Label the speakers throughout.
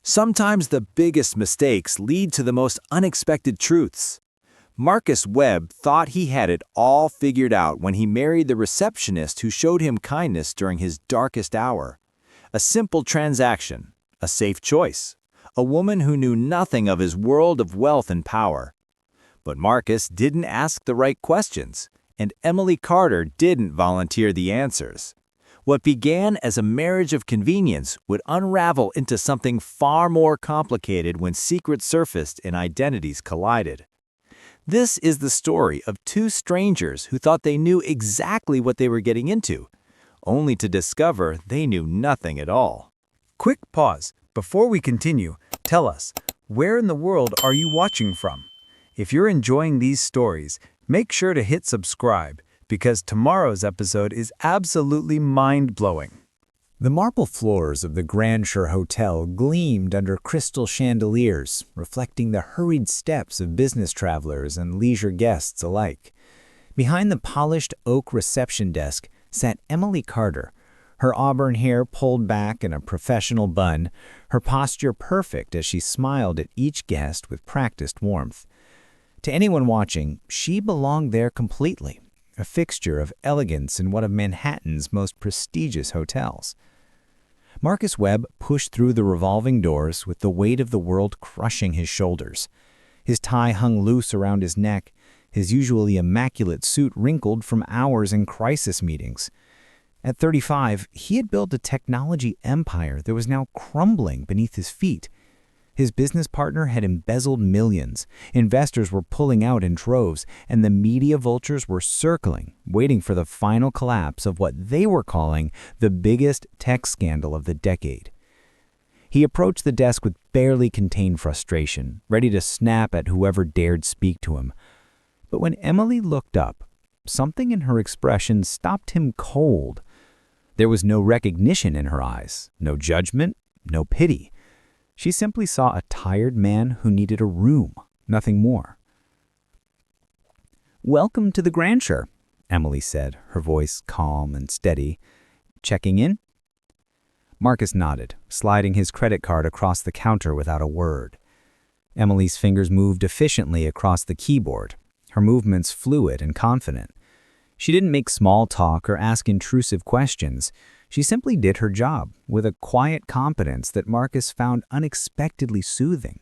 Speaker 1: Sometimes the biggest mistakes lead to the most unexpected truths. Marcus Webb thought he had it all figured out when he married the receptionist who showed him kindness during his darkest hour. A simple transaction, a safe choice, a woman who knew nothing of his world of wealth and power. But Marcus didn't ask the right questions, and Emily Carter didn't volunteer the answers. What began as a marriage of convenience would unravel into something far more complicated when secrets surfaced and identities collided. This is the story of two strangers who thought they knew exactly what they were getting into, only to discover they knew nothing at all.
Speaker 2: Quick pause. Before we continue, tell us, where in the world are you watching from? If you're enjoying these stories, make sure to hit subscribe, because tomorrow's episode is absolutely mind-blowing.
Speaker 3: The marble floors of the Grandshire Hotel gleamed under crystal chandeliers, reflecting the hurried steps of business travelers and leisure guests alike. Behind the polished oak reception desk sat Emily Carter, her auburn hair pulled back in a professional bun, her posture perfect as she smiled at each guest with practiced warmth. To anyone watching, she belonged there completely, a fixture of elegance in one of Manhattan's most prestigious hotels. Marcus Webb pushed through the revolving doors with the weight of the world crushing his shoulders. His tie hung loose around his neck, his usually immaculate suit wrinkled from hours in crisis meetings. At 35, he had built a technology empire that was now crumbling beneath his feet. His business partner had embezzled millions, investors were pulling out in droves, and the media vultures were circling, waiting for the final collapse of what they were calling the biggest tech scandal of the decade. He approached the desk with barely contained frustration, ready to snap at whoever dared speak to him. But when Emily looked up, something in her expression stopped him cold. There was no recognition in her eyes, no judgment, no pity. She simply saw a tired man who needed a room, nothing more. "Welcome to the Grandshire," Emily said, her voice calm and steady. "Checking in?" Marcus nodded, sliding his credit card across the counter without a word. Emily's fingers moved efficiently across the keyboard, her movements fluid and confident. She didn't make small talk or ask intrusive questions. She simply did her job with a quiet competence that Marcus found unexpectedly soothing.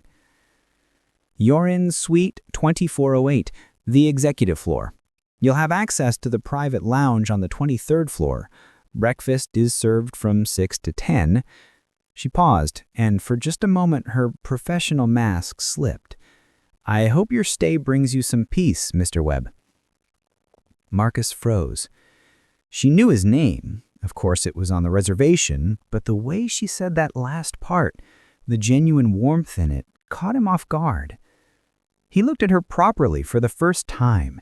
Speaker 3: "You're in suite 2408, the executive floor. You'll have access to the private lounge on the 23rd floor. Breakfast is served from 6 to 10. She paused, and for just a moment her professional mask slipped. "I hope your stay brings you some peace, Mr. Webb." Marcus froze. She knew his name. Of course, it was on the reservation, but the way she said that last part, the genuine warmth in it, caught him off guard. He looked at her properly for the first time.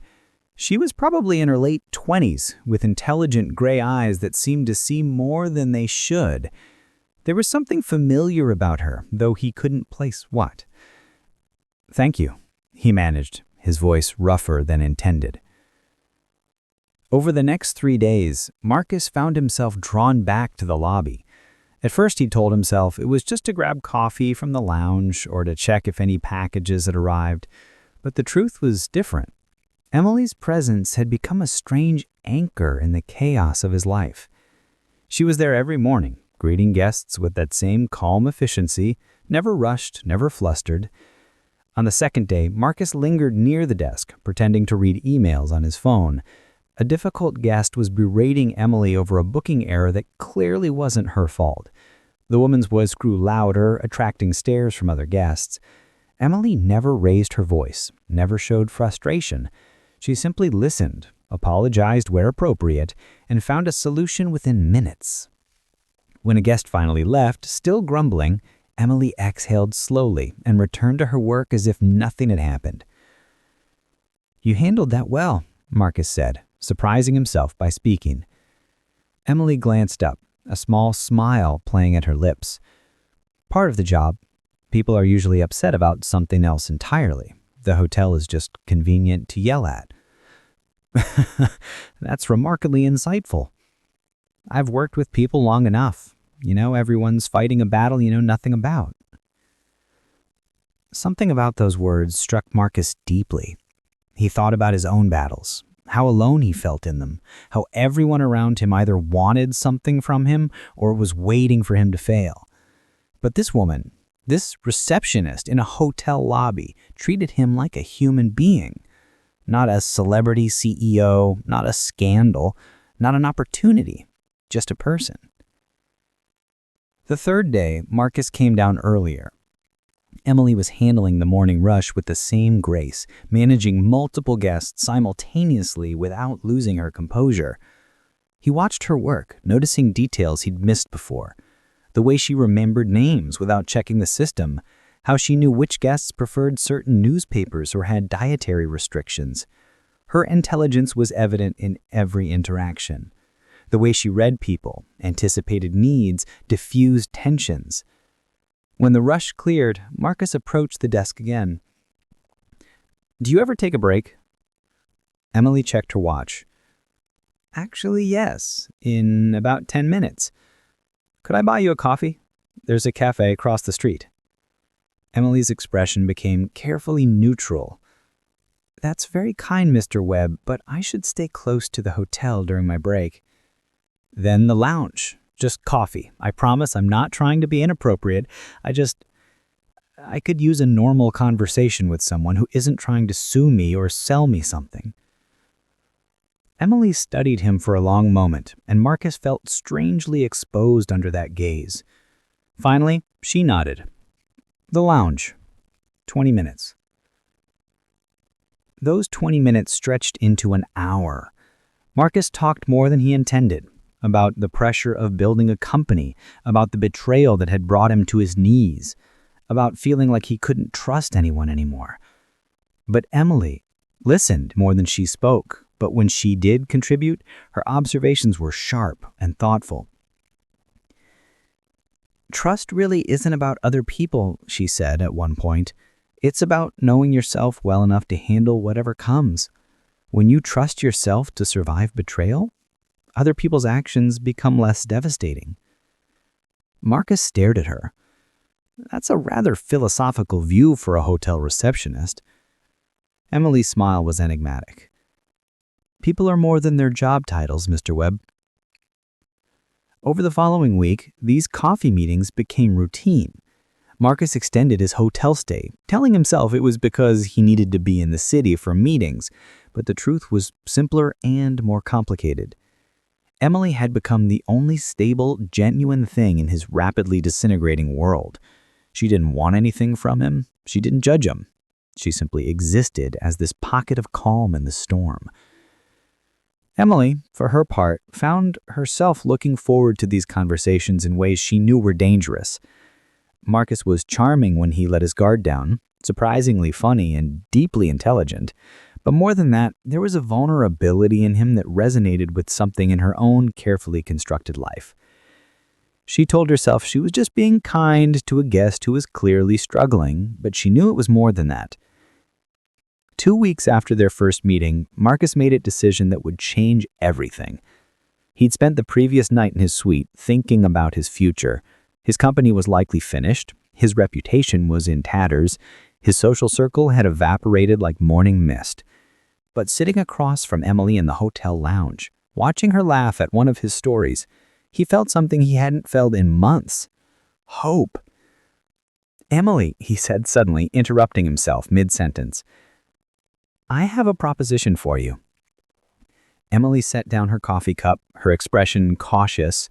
Speaker 3: She was probably in her late 20s, with intelligent gray eyes that seemed to see more than they should. There was something familiar about her, though he couldn't place what. "Thank you," he managed, his voice rougher than intended. Over the next 3 days, Marcus found himself drawn back to the lobby. At first, he told himself it was just to grab coffee from the lounge or to check if any packages had arrived. But the truth was different. Emily's presence had become a strange anchor in the chaos of his life. She was there every morning, greeting guests with that same calm efficiency, never rushed, never flustered. On the second day, Marcus lingered near the desk, pretending to read emails on his phone. A difficult guest was berating Emily over a booking error that clearly wasn't her fault. The woman's voice grew louder, attracting stares from other guests. Emily never raised her voice, never showed frustration. She simply listened, apologized where appropriate, and found a solution within minutes. When a guest finally left, still grumbling, Emily exhaled slowly and returned to her work as if nothing had happened. "You handled that well," Marcus said, surprising himself by speaking. Emily glanced up, a small smile playing at her lips. "Part of the job. People are usually upset about something else entirely. The hotel is just convenient to yell at." "That's remarkably insightful. I've worked with people long enough. Everyone's fighting a battle you know nothing about." Something about those words struck Marcus deeply. He thought about his own battles, how alone he felt in them, how everyone around him either wanted something from him or was waiting for him to fail. But this woman, this receptionist in a hotel lobby, treated him like a human being. Not a celebrity CEO, not a scandal, not an opportunity, just a person. The third day, Marcus came down earlier. Emily was handling the morning rush with the same grace, managing multiple guests simultaneously without losing her composure. He watched her work, noticing details he'd missed before. The way she remembered names without checking the system, how she knew which guests preferred certain newspapers or had dietary restrictions. Her intelligence was evident in every interaction. The way she read people, anticipated needs, diffused tensions. When the rush cleared, Marcus approached the desk again. "Do you ever take a break?" Emily checked her watch. "Actually, yes, in about 10 minutes. Could I buy you a coffee? There's a cafe across the street." Emily's expression became carefully neutral. "That's very kind, Mr. Webb, but I should stay close to the hotel during my break." "Then the lounge. Just coffee. I promise I'm not trying to be inappropriate. I could use a normal conversation with someone who isn't trying to sue me or sell me something." Emily studied him for a long moment, and Marcus felt strangely exposed under that gaze. Finally, she nodded. "The lounge. 20 minutes." Those 20 minutes stretched into an hour. Marcus talked more than he intended. About the pressure of building a company, about the betrayal that had brought him to his knees, about feeling like he couldn't trust anyone anymore. But Emily listened more than she spoke, but when she did contribute, her observations were sharp and thoughtful. "Trust really isn't about other people," she said at one point. "It's about knowing yourself well enough to handle whatever comes. When you trust yourself to survive betrayal, other people's actions become less devastating." Marcus stared at her. That's a rather philosophical view for a hotel receptionist. Emily's smile was enigmatic. "People are more than their job titles, Mr. Webb." Over the following week, these coffee meetings became routine. Marcus extended his hotel stay, telling himself it was because he needed to be in the city for meetings, but the truth was simpler and more complicated. Emily had become the only stable, genuine thing in his rapidly disintegrating world. She didn't want anything from him. She didn't judge him. She simply existed as this pocket of calm in the storm. Emily, for her part, found herself looking forward to these conversations in ways she knew were dangerous. Marcus was charming when he let his guard down, surprisingly funny and deeply intelligent. But more than that, there was a vulnerability in him that resonated with something in her own carefully constructed life. She told herself she was just being kind to a guest who was clearly struggling, but she knew it was more than that. 2 weeks after their first meeting, Marcus made a decision that would change everything. He'd spent the previous night in his suite thinking about his future. His company was likely finished. His reputation was in tatters. His social circle had evaporated like morning mist. But sitting across from Emily in the hotel lounge, watching her laugh at one of his stories, he felt something he hadn't felt in months. Hope. "Emily," he said suddenly, interrupting himself mid-sentence. "I have a proposition for you." Emily set down her coffee cup, her expression cautious.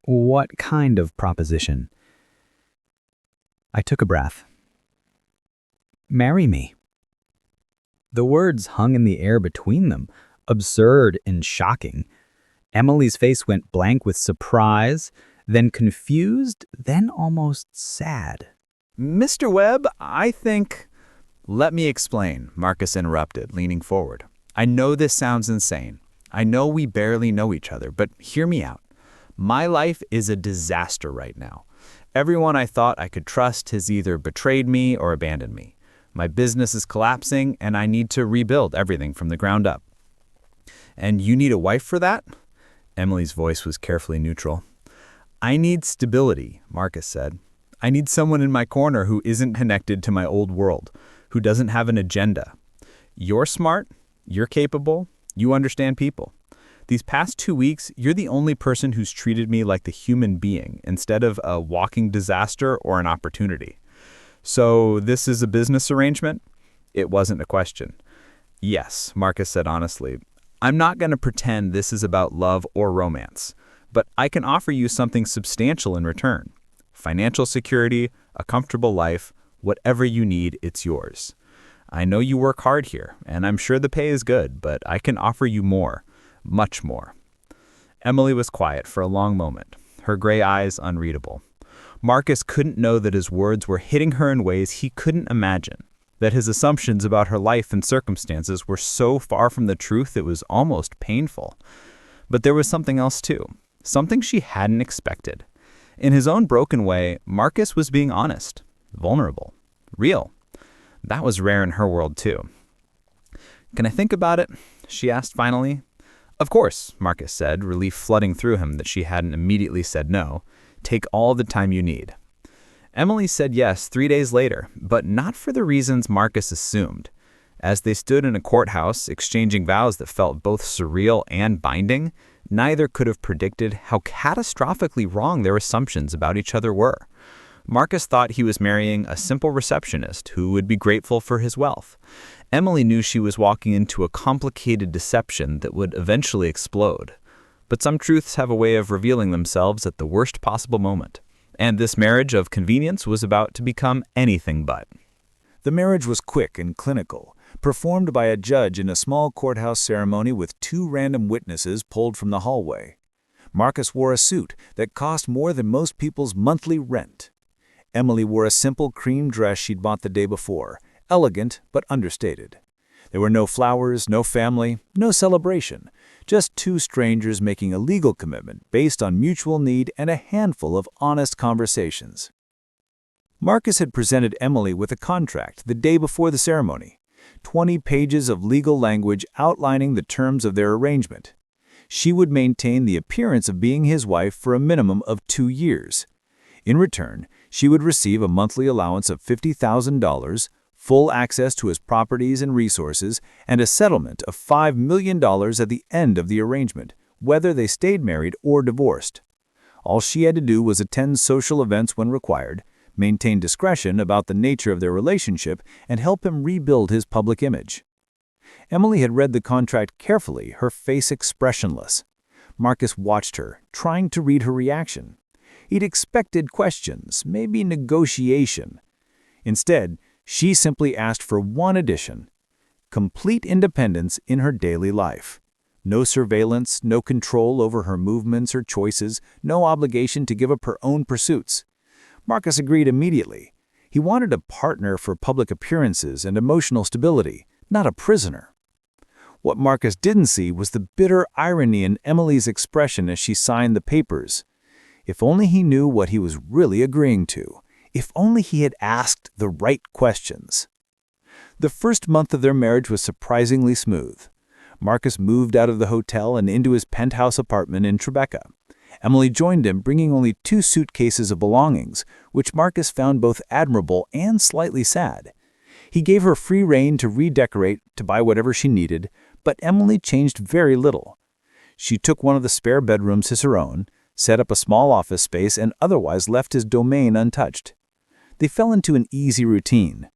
Speaker 3: "What kind of proposition?" I took a breath. "Marry me." The words hung in the air between them, absurd and shocking. Emily's face went blank with surprise, then confused, then almost sad.
Speaker 1: "Mr. Webb, I think—" "Let me explain," Marcus interrupted, leaning forward. "I know this sounds insane. I know we barely know each other, but hear me out. My life is a disaster right now. Everyone I thought I could trust has either betrayed me or abandoned me. My business is collapsing, and I need to rebuild everything from the ground up." "And you need a wife for that?" Emily's voice was carefully neutral. "I need stability," Marcus said.
Speaker 2: I need someone in my corner who isn't connected to my old world, who doesn't have an agenda. You're smart, you're capable, you understand people. These past 2 weeks, you're the only person who's treated me like the human being instead of a walking disaster or an opportunity. So this is a business arrangement? It wasn't a question. Yes, Marcus said honestly. I'm not going to pretend this is about love or romance, but I can offer you something substantial in return. Financial security, a comfortable life, whatever you need, it's yours. I know you work hard here, and I'm sure the pay is good, but I can offer you more, much more. Emily was quiet for a long moment, her gray eyes unreadable. Marcus couldn't know that his words were hitting her in ways he couldn't imagine, that his assumptions about her life and circumstances were so far from the truth it was almost painful. But there was something else too, something she hadn't expected. In his own broken way, Marcus was being honest, vulnerable, real. That was rare in her world too. Can I think about it? She asked finally. Of course, Marcus said, relief flooding through him that she hadn't immediately said no. Take all the time you need. Emily said yes 3 days later, but not for the reasons Marcus assumed. As they stood in a courthouse, exchanging vows that felt both surreal and binding, neither could have predicted how catastrophically wrong their assumptions about each other were. Marcus thought he was marrying a simple receptionist who would be grateful for his wealth. Emily knew she was walking into a complicated deception that would eventually explode. But some truths have a way of revealing themselves at the worst possible moment. And this marriage of convenience was about to become anything but.
Speaker 1: The marriage was quick and clinical, performed by a judge in a small courthouse ceremony with 2 random witnesses pulled from the hallway. Marcus wore a suit that cost more than most people's monthly rent. Emily wore a simple cream dress she'd bought the day before, elegant but understated. There were no flowers, no family, no celebration, just 2 strangers making a legal commitment based on mutual need and a handful of honest conversations. Marcus had presented Emily with a contract the day before the ceremony, 20 pages of legal language outlining the terms of their arrangement. She would maintain the appearance of being his wife for a minimum of 2 years. In return, she would receive a monthly allowance of $50,000, full access to his properties and resources, and a settlement of $5 million at the end of the arrangement, whether they stayed married or divorced. All she had to do was attend social events when required, maintain discretion about the nature of their relationship, and help him rebuild his public image. Emily had read the contract carefully, her face expressionless. Marcus watched her, trying to read her reaction. He'd expected questions, maybe negotiation. Instead, she simply asked for one addition: complete independence in her daily life. No surveillance, no control over her movements or choices, no obligation to give up her own pursuits. Marcus agreed immediately. He wanted a partner for public appearances and emotional stability, not a prisoner. What Marcus didn't see was the bitter irony in Emily's expression as she signed the papers. If only he knew what he was really agreeing to. If only he had asked the right questions. The first month of their marriage was surprisingly smooth. Marcus moved out of the hotel and into his penthouse apartment in Tribeca. Emily joined him, bringing only 2 suitcases of belongings, which Marcus found both admirable and slightly sad. He gave her free rein to redecorate, to buy whatever she needed, but Emily changed very little. She took one of the spare bedrooms as her own, set up a small office space, and otherwise left his domain untouched. They fell into an easy routine.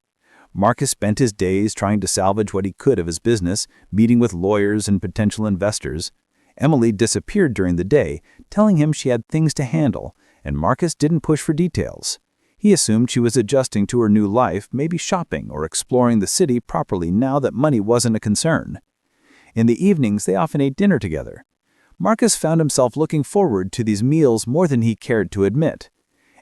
Speaker 1: Marcus spent his days trying to salvage what he could of his business, meeting with lawyers and potential investors. Emily disappeared during the day, telling him she had things to handle, and Marcus didn't push for details. He assumed she was adjusting to her new life, maybe shopping or exploring the city properly now that money wasn't a concern. In the evenings, they often ate dinner together. Marcus found himself looking forward to these meals more than he cared to admit.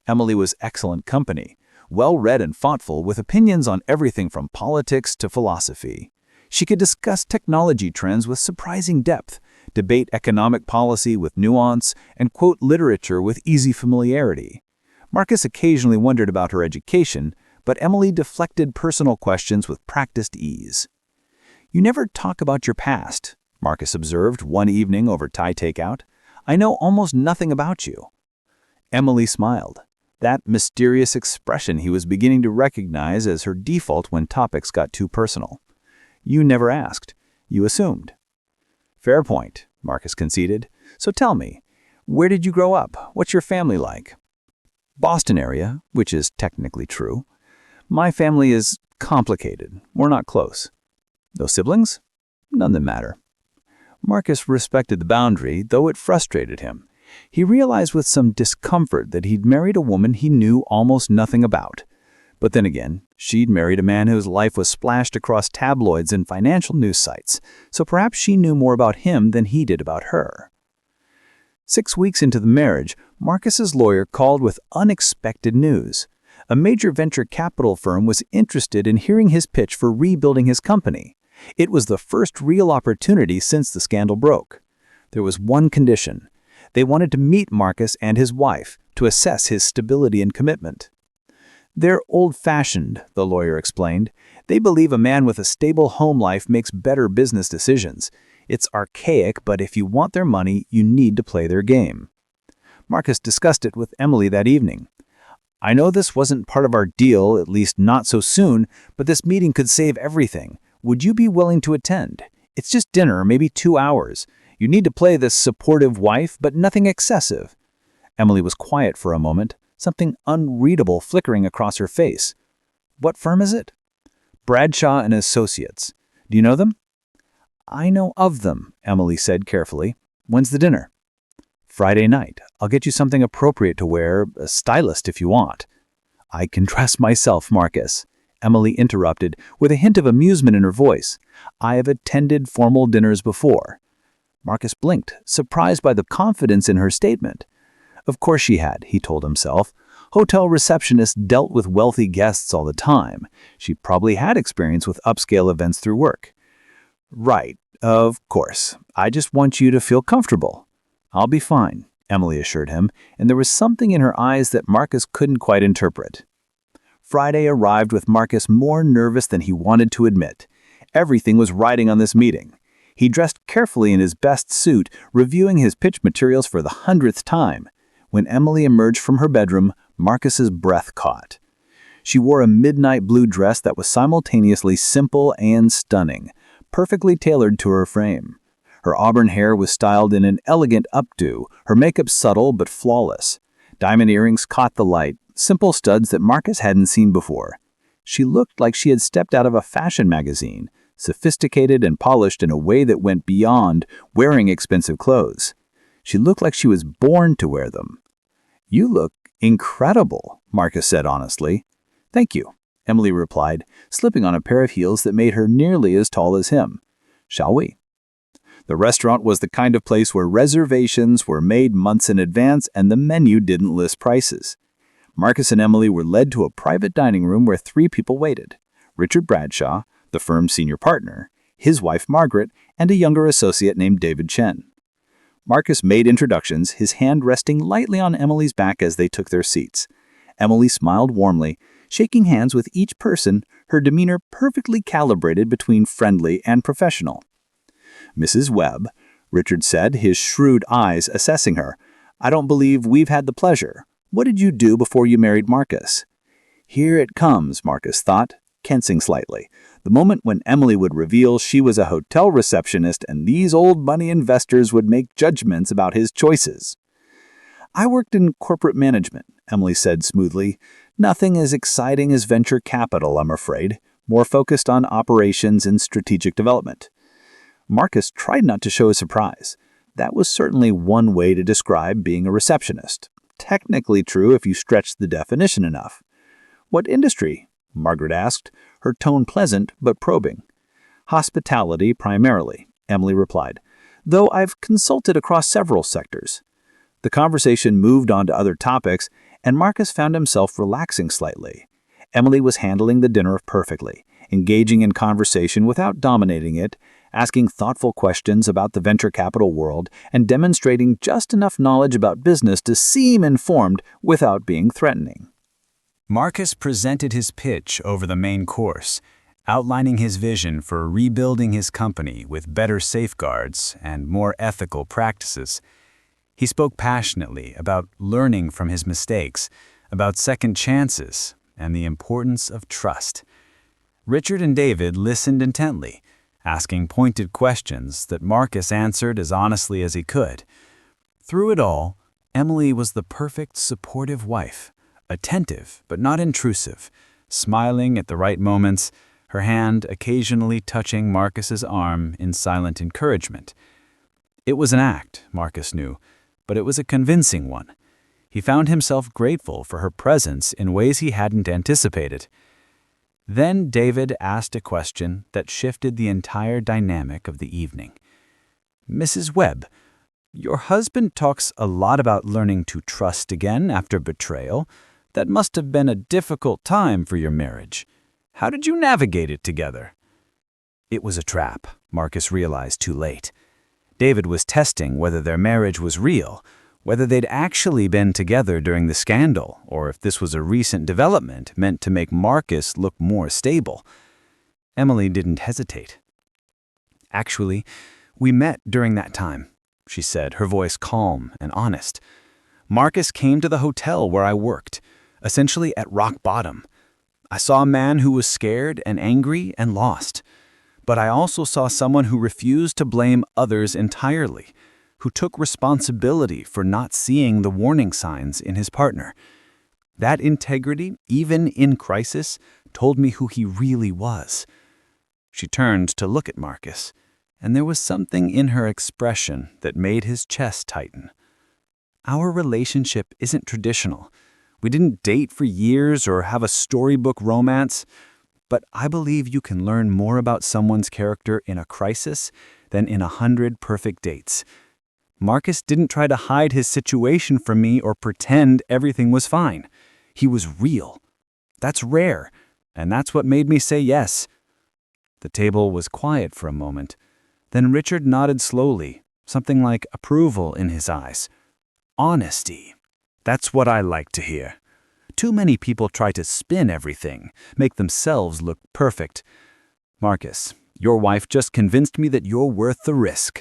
Speaker 1: Emily was excellent company, well-read and thoughtful, with opinions on everything from politics to philosophy. She could discuss technology trends with surprising depth, debate economic policy with nuance, and quote literature with easy familiarity. Marcus occasionally wondered about her education, but Emily deflected personal questions with practiced ease. "You never talk about your past," Marcus observed one evening over Thai takeout. "I know almost nothing about you." Emily smiled. that mysterious expression he was beginning to recognize as her default when topics got too personal. You never asked. You assumed. Fair point, Marcus conceded. So tell me, where did you grow up? What's your family like? Boston area, which is technically true. My family is complicated. We're not close. No siblings? None that matter. Marcus respected the boundary, though it frustrated him. He realized with some discomfort that he'd married a woman he knew almost nothing about. But then again, she'd married a man whose life was splashed across tabloids and financial news sites, so perhaps she knew more about him than he did about her. 6 weeks into the marriage, Marcus's lawyer called with unexpected news. A major venture capital firm was interested in hearing his pitch for rebuilding his company. It was the first real opportunity since the scandal broke. There was one condition. They wanted to meet Marcus and his wife to assess his stability and commitment. They're old-fashioned, the lawyer explained. They believe a man with a stable home life makes better business decisions. It's archaic, but if you want their money, you need to play their game. Marcus discussed it with Emily that evening. I know this wasn't part of our deal, at least not so soon, but this meeting could save everything. Would you be willing to attend? It's just dinner, maybe 2 hours. You need to play this supportive wife, but nothing excessive. Emily was quiet for a moment, something unreadable flickering across her face. What firm is it? Bradshaw and Associates. Do you know them? I know of them, Emily said carefully. When's the dinner? Friday night. I'll get you something appropriate to wear, a stylist if you want. I can dress myself, Marcus. Emily interrupted, with a hint of amusement in her voice. I have attended formal dinners before. Marcus blinked, surprised by the confidence in her statement. Of course she had, he told himself. Hotel receptionists dealt with wealthy guests all the time. She probably had experience with upscale events through work. Right, of course. I just want you to feel comfortable. I'll be fine, Emily assured him, and there was something in her eyes that Marcus couldn't quite interpret. Friday arrived with Marcus more nervous than he wanted to admit. Everything was riding on this meeting. He dressed carefully in his best suit, reviewing his pitch materials for the 100th time. When Emily emerged from her bedroom, Marcus's breath caught. She wore a midnight blue dress that was simultaneously simple and stunning, perfectly tailored to her frame. Her auburn hair was styled in an elegant updo, her makeup subtle but flawless. Diamond earrings caught the light, simple studs that Marcus hadn't seen before. She looked like she had stepped out of a fashion magazine, sophisticated and polished in a way that went beyond wearing expensive clothes. She looked like she was born to wear them. You look incredible, Marcus said honestly. Thank you, Emily replied, slipping on a pair of heels that made her nearly as tall as him. Shall we? The restaurant was the kind of place where reservations were made months in advance and the menu didn't list prices. Marcus and Emily were led to a private dining room where 3 people waited. Richard Bradshaw, the firm's senior partner, his wife Margaret, and a younger associate named David Chen. Marcus made introductions, his hand resting lightly on Emily's back as they took their seats. Emily smiled warmly, shaking hands with each person, her demeanor perfectly calibrated between friendly and professional. Mrs. Webb, Richard said, his shrewd eyes assessing her. I don't believe we've had the pleasure. What did you do before you married Marcus? Here it comes, Marcus thought, tensing slightly. The moment when Emily would reveal she was a hotel receptionist and these old money investors would make judgments about his choices. I worked in corporate management, Emily said smoothly. Nothing as exciting as venture capital, I'm afraid. More focused on operations and strategic development. Marcus tried not to show his surprise. That was certainly one way to describe being a receptionist. Technically true if you stretched the definition enough. What industry? Margaret asked, her tone pleasant but probing. Hospitality primarily, Emily replied, though I've consulted across several sectors. The conversation moved on to other topics, and Marcus found himself relaxing slightly. Emily was handling the dinner perfectly, engaging in conversation without dominating it, asking thoughtful questions about the venture capital world, and demonstrating just enough knowledge about business to seem informed without being threatening.
Speaker 2: Marcus presented his pitch over the main course, outlining his vision for rebuilding his company with better safeguards and more ethical practices. He spoke passionately about learning from his mistakes, about second chances and the importance of trust. Richard and David listened intently, asking pointed questions that Marcus answered as honestly as he could. Through it all, Emily was the perfect supportive wife, attentive but not intrusive, smiling at the right moments, her hand occasionally touching Marcus's arm in silent encouragement. It was an act, Marcus knew, but it was a convincing one. He found himself grateful for her presence in ways he hadn't anticipated. Then David asked a question that shifted the entire dynamic of the evening. "Mrs. Webb, your husband talks a lot about learning to trust again after betrayal. That must have been a difficult time for your marriage. How did you navigate it together?" It was a trap, Marcus realized too late. David was testing whether their marriage was real, whether they'd actually been together during the scandal, or if this was a recent development meant to make Marcus look more stable. Emily didn't hesitate. "Actually, we met during that time," she said, her voice calm and honest. "Marcus came to the hotel where I worked, essentially at rock bottom. I saw a man who was scared and angry and lost. But I also saw someone who refused to blame others entirely, who took responsibility for not seeing the warning signs in his partner. That integrity, even in crisis, told me who he really was." She turned to look at Marcus, and there was something in her expression that made his chest tighten. "Our relationship isn't traditional. We didn't date for years or have a storybook romance. But I believe you can learn more about someone's character in a crisis than in 100 perfect dates. Marcus didn't try to hide his situation from me or pretend everything was fine. He was real. That's rare, and that's what made me say yes." The table was quiet for a moment. Then Richard nodded slowly, something like approval in his eyes. "Honesty. That's what I like to hear. Too many people try to spin everything, make themselves look perfect. Marcus, your wife just convinced me that you're worth the risk."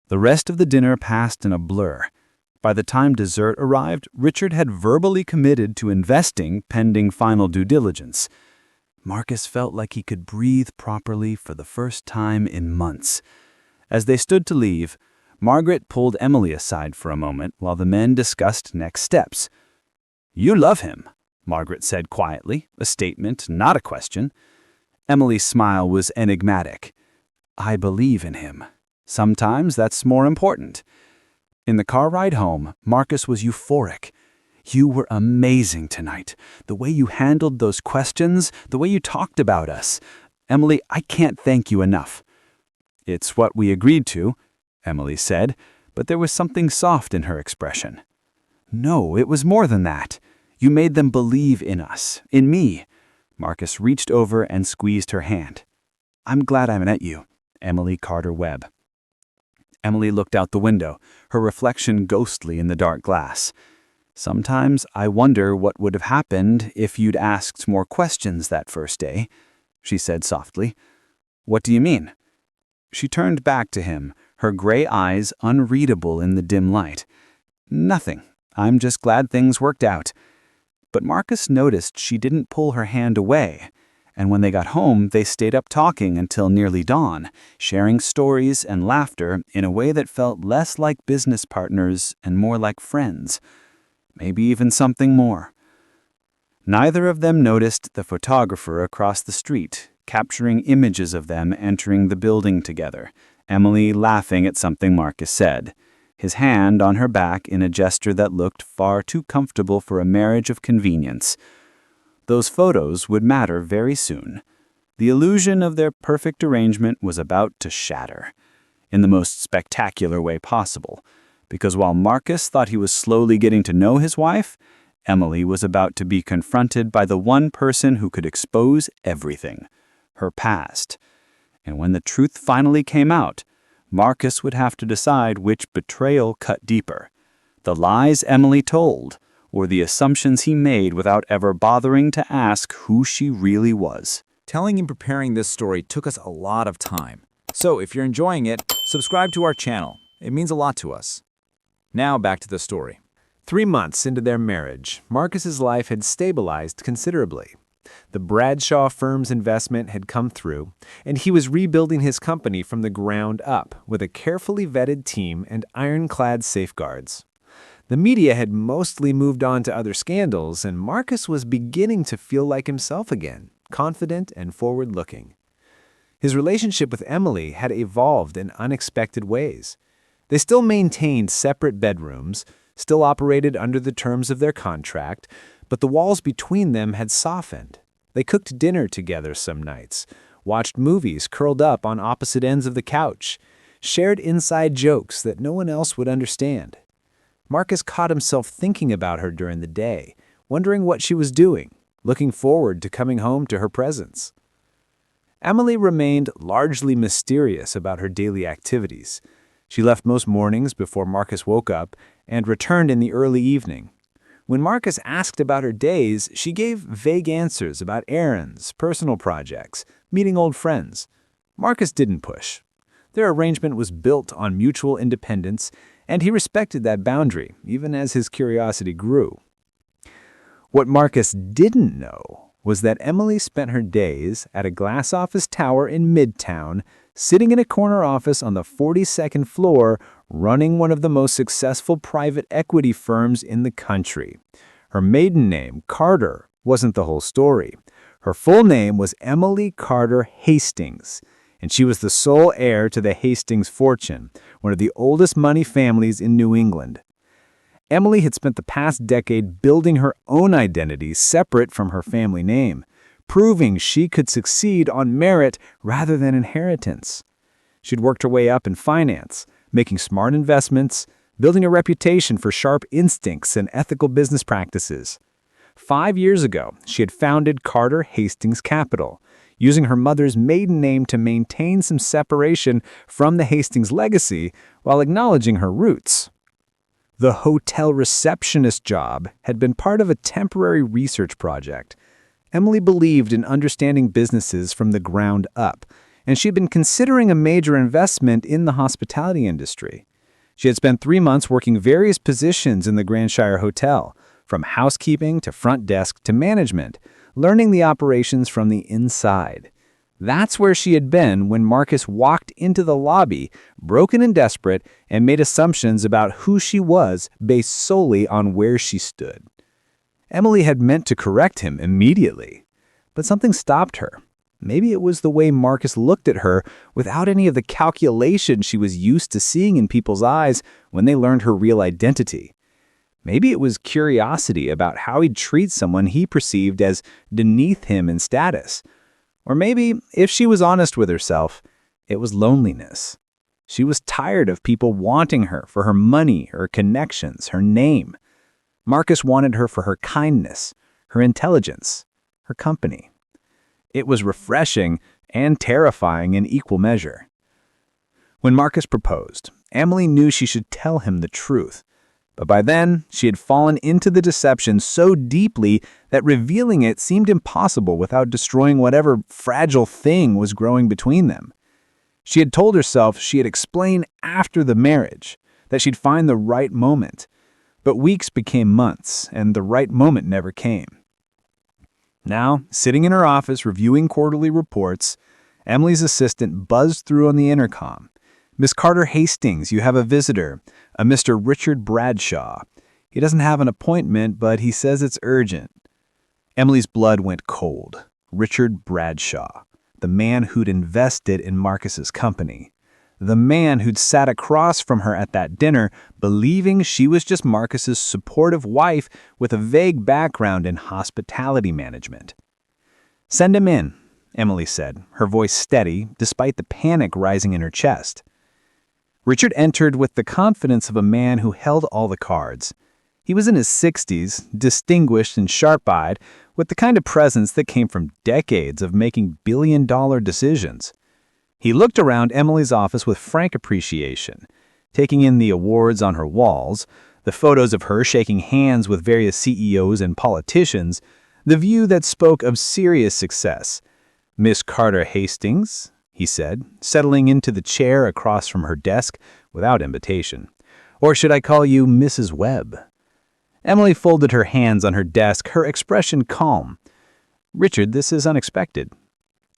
Speaker 2: The rest of the dinner passed in a blur. By the time dessert arrived, Richard had verbally committed to investing pending final due diligence. Marcus felt like he could breathe properly for the first time in months. As they stood to leave, Margaret pulled Emily aside for a moment while the men discussed next steps. "You love him," Margaret said quietly, a statement, not a question. Emily's smile was enigmatic. "I believe in him. Sometimes that's more important." In the car ride home, Marcus was euphoric. "You were amazing tonight. The way you handled those questions, the way you talked about us. Emily, I can't thank you enough." "It's what we agreed to," Emily said, but there was something soft in her expression. "No, it was more than that. You made them believe in us, in me." Marcus reached over and squeezed her hand. "I'm glad I met you, Emily Carter-Webb." Emily looked out the window, her reflection ghostly in the dark glass. "Sometimes I wonder what would have happened if you'd asked more questions that first day," she said softly. "What do you mean?" She turned back to him, her gray eyes unreadable in the dim light. "Nothing. I'm just glad things worked out." But Marcus noticed she didn't pull her hand away, and when they got home, they stayed up talking until nearly dawn, sharing stories and laughter in a way that felt less like business partners and more like friends. Maybe even something more. Neither of them noticed the photographer across the street, capturing images of them entering the building together, Emily laughing at something Marcus said, his hand on her back in a gesture that looked far too comfortable for a marriage of convenience. Those photos would matter very soon. The illusion of their perfect arrangement was about to shatter, in the most spectacular way possible, because while Marcus thought he was slowly getting to know his wife, Emily was about to be confronted by the one person who could expose everything, her past. And when the truth finally came out, Marcus would have to decide which betrayal cut deeper, the lies Emily told, or the assumptions he made without ever bothering to ask who she really was.
Speaker 1: Telling and preparing this story took us a lot of time. So if you're enjoying it, subscribe to our channel. It means a lot to us. Now back to the story. 3 months into their marriage, Marcus's life had stabilized considerably. The Bradshaw firm's investment had come through, and he was rebuilding his company from the ground up with a carefully vetted team and ironclad safeguards. The media had mostly moved on to other scandals, and Marcus was beginning to feel like himself again, confident and forward-looking. His relationship with Emily had evolved in unexpected ways. They still maintained separate bedrooms, still operated under the terms of their contract, but the walls between them had softened. They cooked dinner together some nights, watched movies curled up on opposite ends of the couch, shared inside jokes that no one else would understand. Marcus caught himself thinking about her during the day, wondering what she was doing, looking forward to coming home to her presence. Emily remained largely mysterious about her daily activities. She left most mornings before Marcus woke up and returned in the early evening. When Marcus asked about her days, she gave vague answers about errands, personal projects, meeting old friends. Marcus didn't push. Their arrangement was built on mutual independence, and he respected that boundary, even as his curiosity grew. What Marcus didn't know was that Emily spent her days at a glass office tower in Midtown, sitting in a corner office on the 42nd floor, running one of the most successful private equity firms in the country. Her maiden name, Carter, wasn't the whole story. Her full name was Emily Carter-Hastings, and she was the sole heir to the Hastings fortune, one of the oldest money families in New England. Emily had spent the past decade building her own identity separate from her family name, proving she could succeed on merit rather than inheritance. She'd worked her way up in finance, making smart investments, building a reputation for sharp instincts and ethical business practices. 5 years ago, she had founded Carter-Hastings Capital, using her mother's maiden name to maintain some separation from the Hastings legacy while acknowledging her roots. The hotel receptionist job had been part of a temporary research project. Emily believed in understanding businesses from the ground up, and she had been considering a major investment in the hospitality industry. She had spent 3 months working various positions in the Grandshire Hotel, from housekeeping to front desk to management, learning the operations from the inside. That's where she had been when Marcus walked into the lobby, broken and desperate, and made assumptions about who she was based solely on where she stood. Emily had meant to correct him immediately, but something stopped her. Maybe it was the way Marcus looked at her without any of the calculation she was used to seeing in people's eyes when they learned her real identity. Maybe it was curiosity about how he'd treat someone he perceived as beneath him in status. Or maybe, if she was honest with herself, it was loneliness. She was tired of people wanting her for her money, her connections, her name. Marcus wanted her for her kindness, her intelligence, her company. It was refreshing and terrifying in equal measure. When Marcus proposed, Emily knew she should tell him the truth. But by then, she had fallen into the deception so deeply that revealing it seemed impossible without destroying whatever fragile thing was growing between them. She had told herself she had explained after the marriage, that she'd find the right moment. But weeks became months, and the right moment never came. Now, sitting in her office reviewing quarterly reports, Emily's assistant buzzed through on the intercom. "Miss Carter-Hastings, you have a visitor, a Mr. Richard Bradshaw. He doesn't have an appointment, but he says it's urgent." Emily's blood went cold. Richard Bradshaw, the man who'd invested in Marcus's company. The man who'd sat across from her at that dinner, believing she was just Marcus's supportive wife with a vague background in hospitality management. "Send him in," Emily said, her voice steady despite the panic rising in her chest. Richard entered with the confidence of a man who held all the cards. He was in his 60s, distinguished and sharp-eyed, with the kind of presence that came from decades of making billion-dollar decisions. He looked around Emily's office with frank appreciation, taking in the awards on her walls, the photos of her shaking hands with various CEOs and politicians, the view that spoke of serious success. "Miss Carter-Hastings," he said, settling into the chair across from her desk without invitation. "Or should I call you Mrs. Webb?"
Speaker 2: Emily folded her hands on her desk, her expression calm. "Richard, this is unexpected."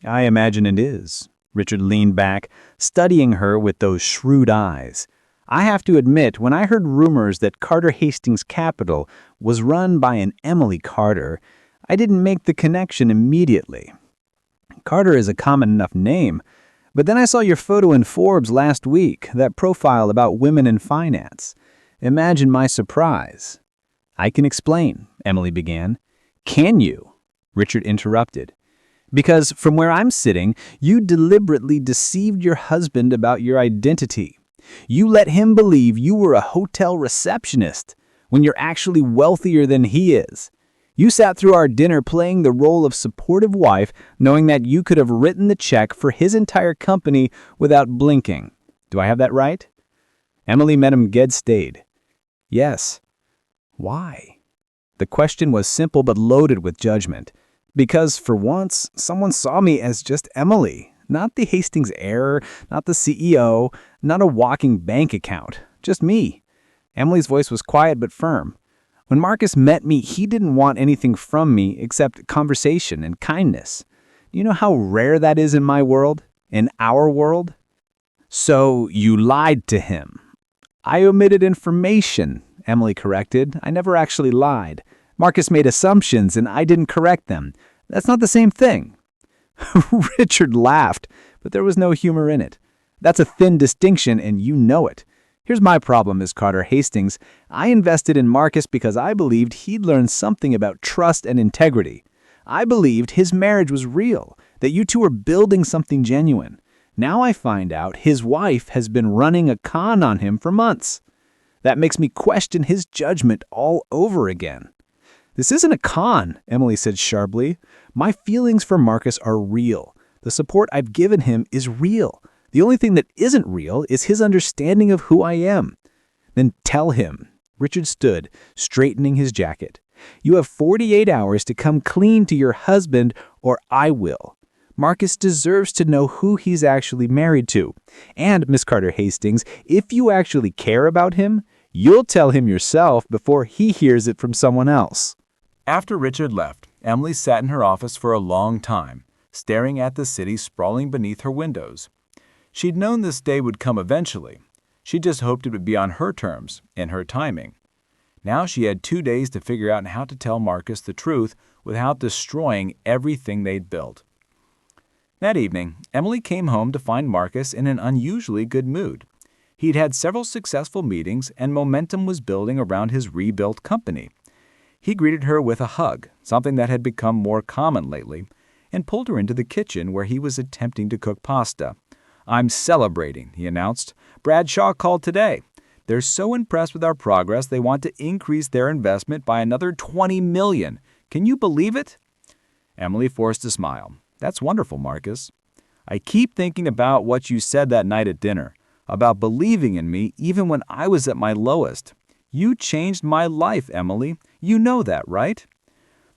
Speaker 2: "I imagine it is." Richard leaned back, studying her with those shrewd eyes. "I have to admit, when I heard rumors that Carter-Hastings Capital was run by an Emily Carter, I didn't make the connection immediately. Carter is a common enough name, but then I saw your photo in Forbes last week, that profile about women in finance. Imagine my surprise." "I can explain," Emily began. "Can you?" Richard interrupted. "Because from where I'm sitting, you deliberately deceived your husband about your identity. You let him believe you were a hotel receptionist when you're actually wealthier than he is. You sat through our dinner playing the role of supportive wife, knowing that you could have written the check for his entire company without blinking. Do I have that right?" Emily met him dead-stayed. "Yes." "Why?" The question was simple but loaded with judgment. "Because, for once, someone saw me as just Emily. Not the Hastings heir, not the CEO, not a walking bank account. Just me." Emily's voice was quiet but firm. "When Marcus met me, he didn't want anything from me except conversation and kindness. Do you know how rare that is in my world? In our world?" "So you lied to him." "I omitted information," Emily corrected. "I never actually lied. Marcus made assumptions and I didn't correct them. That's not the same thing." Richard laughed, but there was no humor in it. "That's a thin distinction and you know it. Here's my problem, Miss Carter-Hastings. I invested in Marcus because I believed he'd learn something about trust and integrity. I believed his marriage was real, that you two were building something genuine. Now I find out his wife has been running a con on him for months. That makes me question his judgment all over again." "This isn't a con," Emily said sharply. "My feelings for Marcus are real. The support I've given him is real. The only thing that isn't real is his understanding of who I am." "Then tell him." Richard stood, straightening his jacket. "You have 48 hours to come clean to your husband, or I will. Marcus deserves to know who he's actually married to. And, Miss Carter-Hastings, if you actually care about him, you'll tell him yourself before he hears it from someone else." After Richard left, Emily sat in her office for a long time, staring at the city sprawling beneath her windows. She'd known this day would come eventually. She just hoped it would be on her terms, in her timing. Now she had 2 days to figure out how to tell Marcus the truth without destroying everything they'd built. That evening, Emily came home to find Marcus in an unusually good mood. He'd had several successful meetings and momentum was building around his rebuilt company. He greeted her with a hug, something that had become more common lately, and pulled her into the kitchen where he was attempting to cook pasta. "I'm celebrating," he announced. "Bradshaw called today. They're so impressed with our progress they want to increase their investment by another $20 million. Can you believe it?" Emily forced a smile. "That's wonderful, Marcus. I keep thinking about what you said that night at dinner, about believing in me even when I was at my lowest. You changed my life, Emily. You know that, right?"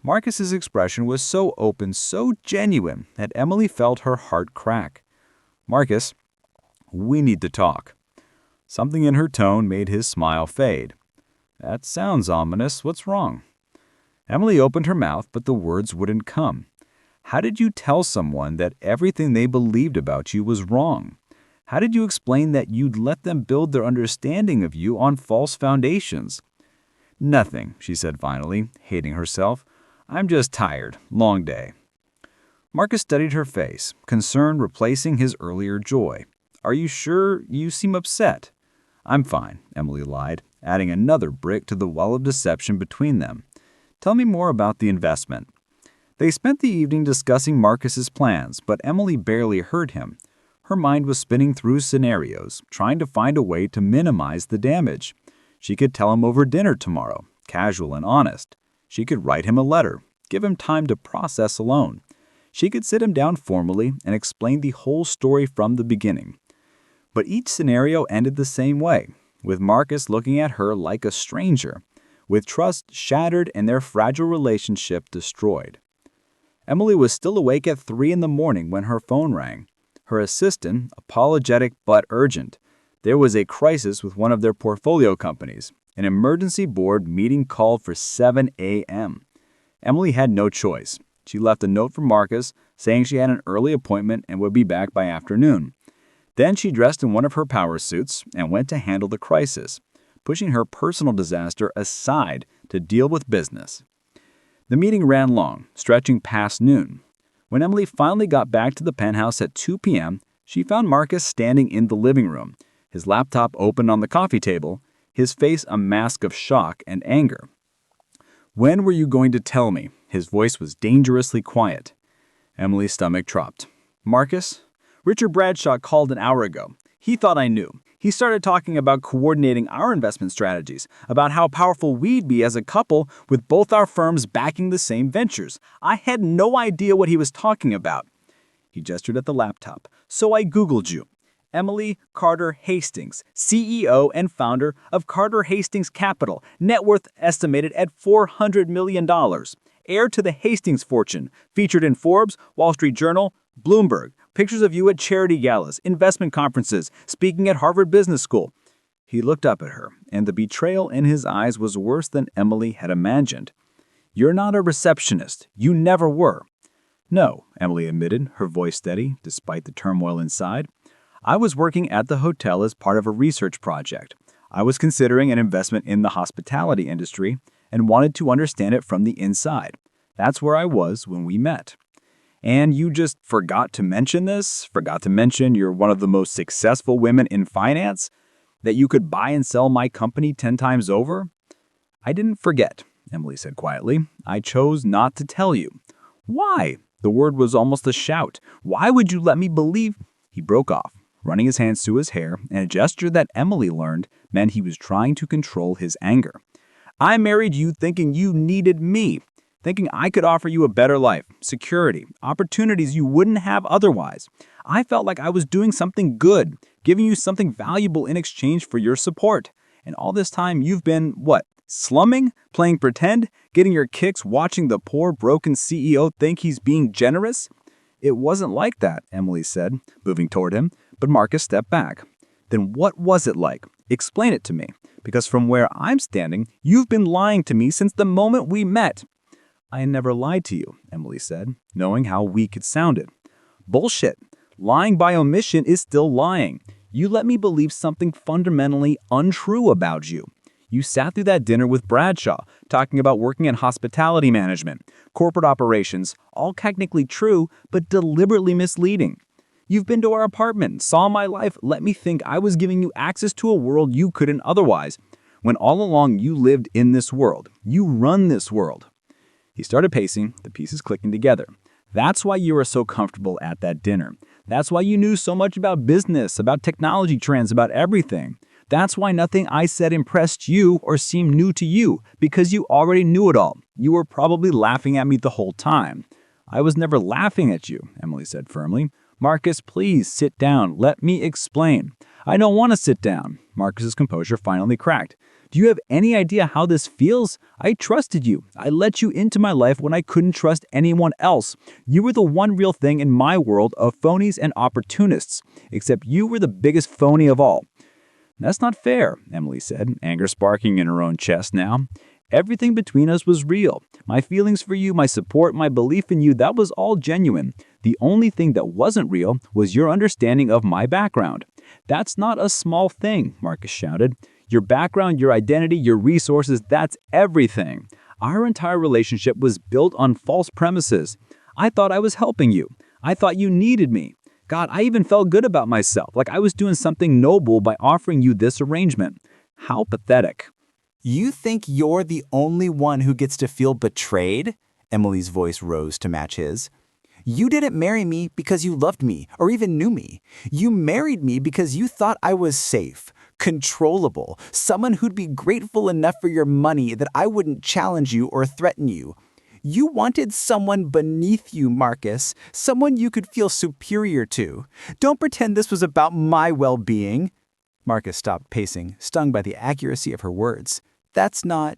Speaker 2: Marcus's expression was so open, so genuine, that Emily felt her heart crack. "Marcus, we need to talk." Something in her tone made his smile fade. "That sounds ominous. What's wrong?" Emily opened her mouth, but the words wouldn't come. How did you tell someone that everything they believed about you was wrong? How did you explain that you'd let them build their understanding of you on false foundations? "Nothing," she said finally, hating herself. "I'm just tired. Long day." Marcus studied her face, concern replacing his earlier joy. "Are you sure? You seem upset." "I'm fine," Emily lied, adding another brick to the wall of deception between them. "Tell me more about the investment." They spent the evening discussing Marcus's plans, but Emily barely heard him. Her mind was spinning through scenarios, trying to find a way to minimize the damage. She could tell him over dinner tomorrow, casual and honest. She could write him a letter, give him time to process alone. She could sit him down formally and explain the whole story from the beginning. But each scenario ended the same way, with Marcus looking at her like a stranger, with trust shattered and their fragile relationship destroyed. Emily was still awake at 3 a.m. when her phone rang. Her assistant, apologetic but urgent. There was a crisis with one of their portfolio companies. An emergency board meeting called for 7 a.m. Emily had no choice. She left a note for Marcus saying she had an early appointment and would be back by afternoon. Then she dressed in one of her power suits and went to handle the crisis, pushing her personal disaster aside to deal with business. The meeting ran long, stretching past noon. When Emily finally got back to the penthouse at 2 p.m., she found Marcus standing in the living room, his laptop open on the coffee table, his face a mask of shock and anger. "When were you going to tell me?" His voice was dangerously quiet. Emily's stomach dropped. "Marcus, Richard Bradshaw called an hour ago. He thought I knew. He started talking about coordinating our investment strategies, about how powerful we'd be as a couple with both our firms backing the same ventures. I had no idea what he was talking about." He gestured at the laptop. "So I Googled you. Emily Carter-Hastings, CEO and founder of Carter-Hastings Capital, net worth estimated at $400 million. Heir to the Hastings fortune, featured in Forbes, Wall Street Journal, Bloomberg. Pictures of you at charity galas, investment conferences, speaking at Harvard Business School." He looked up at her, and the betrayal in his eyes was worse than Emily had imagined. "You're not a receptionist. You never were." "No," Emily admitted, her voice steady, despite the turmoil inside. "I was working at the hotel as part of a research project. I was considering an investment in the hospitality industry and wanted to understand it from the inside. That's where I was when we met." "And you just forgot to mention this? Forgot to mention you're one of the most successful women in finance? That you could buy and sell my company 10 times over?" "I didn't forget," Emily said quietly. "I chose not to tell you." "Why?" The word was almost a shout. "Why would you let me believe—" He broke off, running his hands through his hair, in a gesture that Emily learned meant he was trying to control his anger. "I married you thinking you needed me. Thinking I could offer you a better life, security, opportunities you wouldn't have otherwise. I felt like I was doing something good, giving you something valuable in exchange for your support. And all this time you've been, what, slumming, playing pretend, getting your kicks watching the poor broken CEO think he's being generous?" "It wasn't like that," Emily said, moving toward him, but Marcus stepped back. "Then what was it like? Explain it to me, because from where I'm standing, you've been lying to me since the moment we met." "I never lied to you," Emily said, knowing how weak it sounded. "Bullshit. Lying by omission is still lying. You let me believe something fundamentally untrue about you. You sat through that dinner with Bradshaw, talking about working in hospitality management, corporate operations, all technically true, but deliberately misleading. You've been to our apartment, saw my life, let me think I was giving you access to a world you couldn't otherwise, when all along you lived in this world. You run this world." He started pacing, the pieces clicking together. "That's why you were so comfortable at that dinner. That's why you knew so much about business, about technology trends, about everything. That's why nothing I said impressed you or seemed new to you, because you already knew it all. You were probably laughing at me the whole time." "I was never laughing at you," Emily said firmly. "Marcus, please sit down. Let me explain." "I don't want to sit down." Marcus's composure finally cracked. "Do you have any idea how this feels? I trusted you. I let you into my life when I couldn't trust anyone else. You were the one real thing in my world of phonies and opportunists, except you were the biggest phony of all." "That's not fair," Emily said, anger sparking in her own chest now. "Everything between us was real. My feelings for you, my support, my belief in you, that was all genuine. The only thing that wasn't real was your understanding of my background." "That's not a small thing," Marcus shouted. "Your background, your identity, your resources, that's everything. Our entire relationship was built on false premises. I thought I was helping you. I thought you needed me. God, I even felt good about myself, like I was doing something noble by offering you this arrangement. How pathetic."
Speaker 1: "You think you're the only one who gets to feel betrayed?" Emily's voice rose to match his. "You didn't marry me because you loved me or even knew me. You married me because you thought I was safe, controllable, someone who'd be grateful enough for your money that I wouldn't challenge you or threaten you. You wanted someone beneath you, Marcus, someone you could feel superior to. Don't pretend this was about my well-being." Marcus stopped pacing, stung by the accuracy of her words. "That's not—"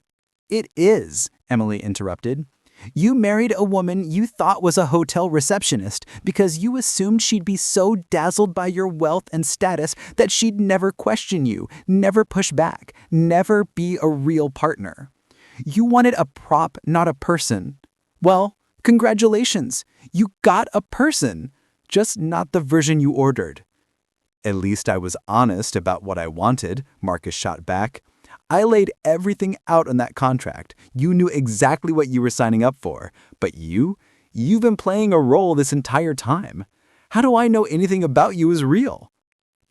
Speaker 1: "It is," Emily interrupted.
Speaker 4: You married a woman you thought was a hotel receptionist because you assumed she'd be so dazzled by your wealth and status that she'd never question you, never push back, never be a real partner. You wanted a prop, not a person. Well, congratulations, you got a person, just not the version you ordered. At least I was honest about what I wanted, Marcus shot back. I laid everything out on that contract. You knew exactly what you were signing up for. But you've been playing a role this entire time. How do I know anything about you is real?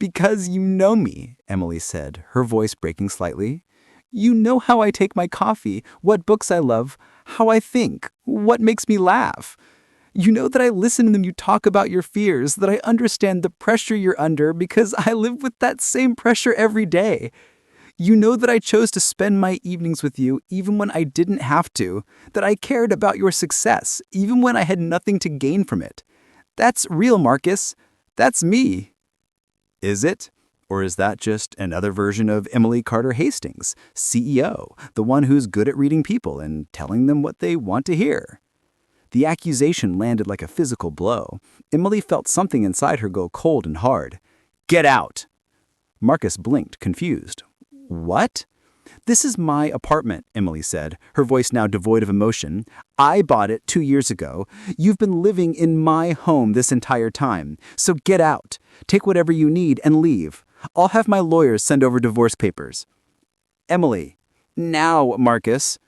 Speaker 4: Because you know me, Emily said, her voice breaking slightly. You know how I take my coffee, what books I love, how I think, what makes me laugh. You know that I listen when you talk about your fears, that I understand the pressure you're under because I live with that same pressure every day. You know that I chose to spend my evenings with you even when I didn't have to, that I cared about your success even when I had nothing to gain from it. That's real, Marcus. That's me. Is it? Or is that just another version of Emily Carter-Hastings, CEO, the one who's good at reading people and telling them what they want to hear? The accusation landed like a physical blow. Emily felt something inside her go cold and hard. Get out! Marcus blinked, confused. What? This is my apartment, Emily said, her voice now devoid of emotion. I bought it 2 years ago. You've been living in my home this entire time. So get out. Take whatever you need and leave. I'll have my lawyers send over divorce papers. Emily. Now, Marcus.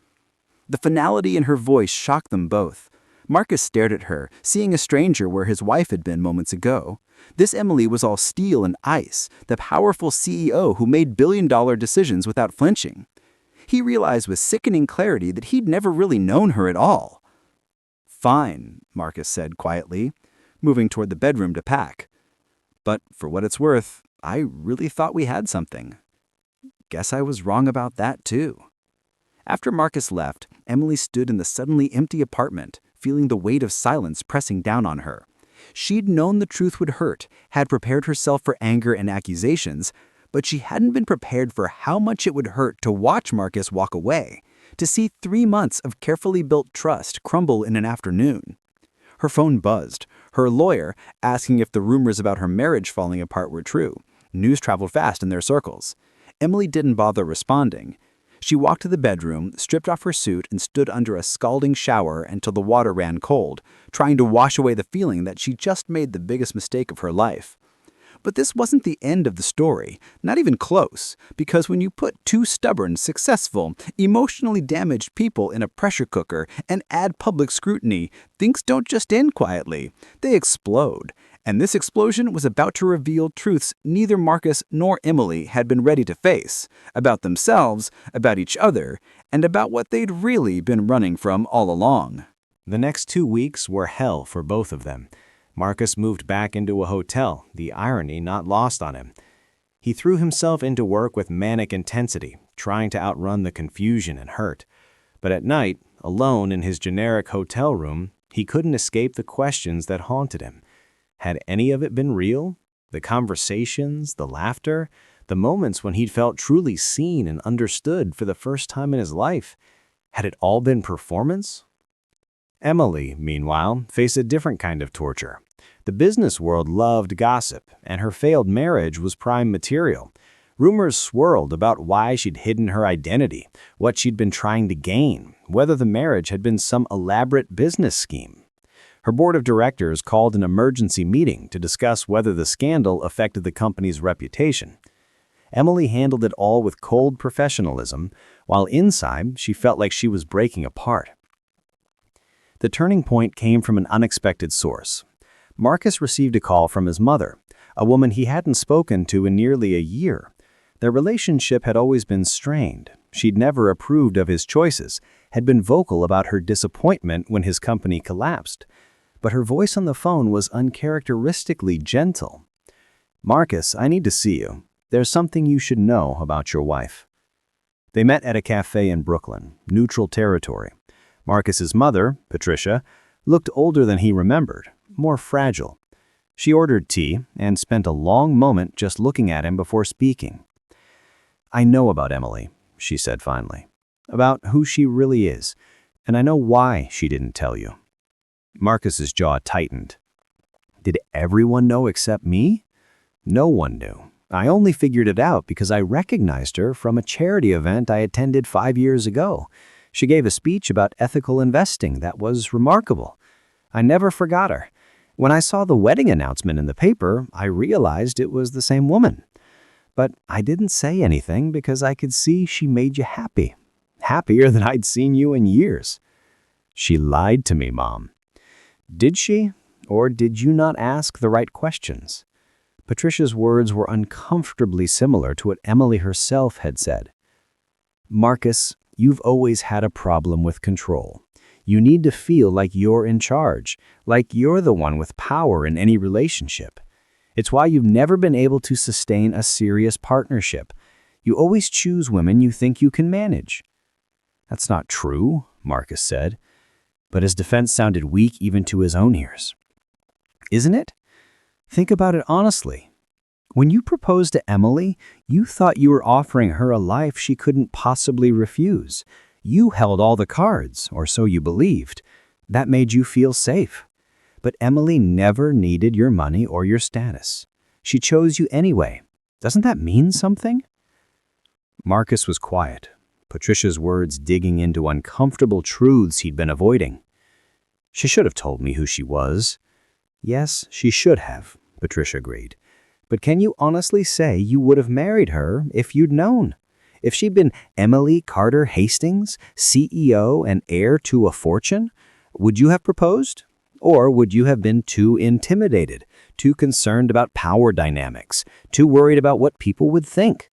Speaker 4: The finality in her voice shocked them both. Marcus stared at her, seeing a stranger where his wife had been moments ago. This Emily was all steel and ice, the powerful CEO who made billion-dollar decisions without flinching. He realized with sickening clarity that he'd never really known her at all. Fine, Marcus said quietly, moving toward the bedroom to pack. But for what it's worth, I really thought we had something. Guess I was wrong about that too. After Marcus left, Emily stood in the suddenly empty apartment, feeling the weight of silence pressing down on her. She'd known the truth would hurt, had prepared herself for anger and accusations, but she hadn't been prepared for how much it would hurt to watch Marcus walk away, to see 3 months of carefully built trust crumble in an afternoon. Her phone buzzed, her lawyer asking if the rumors about her marriage falling apart were true. News traveled fast in their circles. Emily didn't bother responding. She walked to the bedroom, stripped off her suit, and stood under a scalding shower until the water ran cold, trying to wash away the feeling that she just made the biggest mistake of her life. But this wasn't the end of the story, not even close, because when you put 2 stubborn, successful, emotionally damaged people in a pressure cooker and add public scrutiny, things don't just end quietly, they explode. And this explosion was about to reveal truths neither Marcus nor Emily had been ready to face, about themselves, about each other, and about what they'd really been running from all along.
Speaker 1: The next 2 weeks were hell for both of them. Marcus moved back into a hotel, the irony not lost on him. He threw himself into work with manic intensity, trying to outrun the confusion and hurt. But at night, alone in his generic hotel room, he couldn't escape the questions that haunted him. Had any of it been real? The conversations, the laughter, the moments when he'd felt truly seen and understood for the first time in his life? Had it all been performance? Emily, meanwhile, faced a different kind of torture. The business world loved gossip, and her failed marriage was prime material. Rumors swirled about why she'd hidden her identity, what she'd been trying to gain, whether the marriage had been some elaborate business scheme. Her board of directors called an emergency meeting to discuss whether the scandal affected the company's reputation. Emily handled it all with cold professionalism, while inside she felt like she was breaking apart. The turning point came from an unexpected source. Marcus received a call from his mother, a woman he hadn't spoken to in nearly a year. Their relationship had always been strained. She'd never approved of his choices, had been vocal about her disappointment when his company collapsed. But her voice on the phone was uncharacteristically gentle. "Marcus, I need to see you. There's something you should know about your wife." They met at a cafe in Brooklyn, neutral territory. Marcus's mother, Patricia, looked older than he remembered, more fragile. She ordered tea and spent a long moment just looking at him before speaking. "I know about Emily," she said finally, "about who she really is. And I know why she didn't tell you." Marcus's jaw tightened. "Did everyone know except me?" "No one knew. I only figured it out because I recognized her from a charity event I attended 5 years ago. She gave a speech about ethical investing that was remarkable. I never forgot her. When I saw the wedding announcement in the paper, I realized it was the same woman. But I didn't say anything because I could see she made you happy. Happier than I'd seen you in years." "She lied to me, Mom." "Did she? Or did you not ask the right questions?" Patricia's words were uncomfortably similar to what Emily herself had said. "Marcus, you've always had a problem with control. You need to feel like you're in charge, like you're the one with power in any relationship. It's why you've never been able to sustain a serious partnership. You always choose women you think you can manage." "That's not true," Marcus said, but his defense sounded weak even to his own ears. "Isn't it? Think about it honestly. When you proposed to Emily, you thought you were offering her a life she couldn't possibly refuse. You held all the cards, or so you believed. That made you feel safe. But Emily never needed your money or your status. She chose you anyway. Doesn't that mean something?" Marcus was quiet, Patricia's words digging into uncomfortable truths he'd been avoiding. "She should have told me who she was." "Yes, she should have," Patricia agreed. "But can you honestly say you would have married her if you'd known? If she'd been Emily Carter-Hastings, CEO and heir to a fortune, would you have proposed? Or would you have been too intimidated, too concerned about power dynamics, too worried about what people would think?"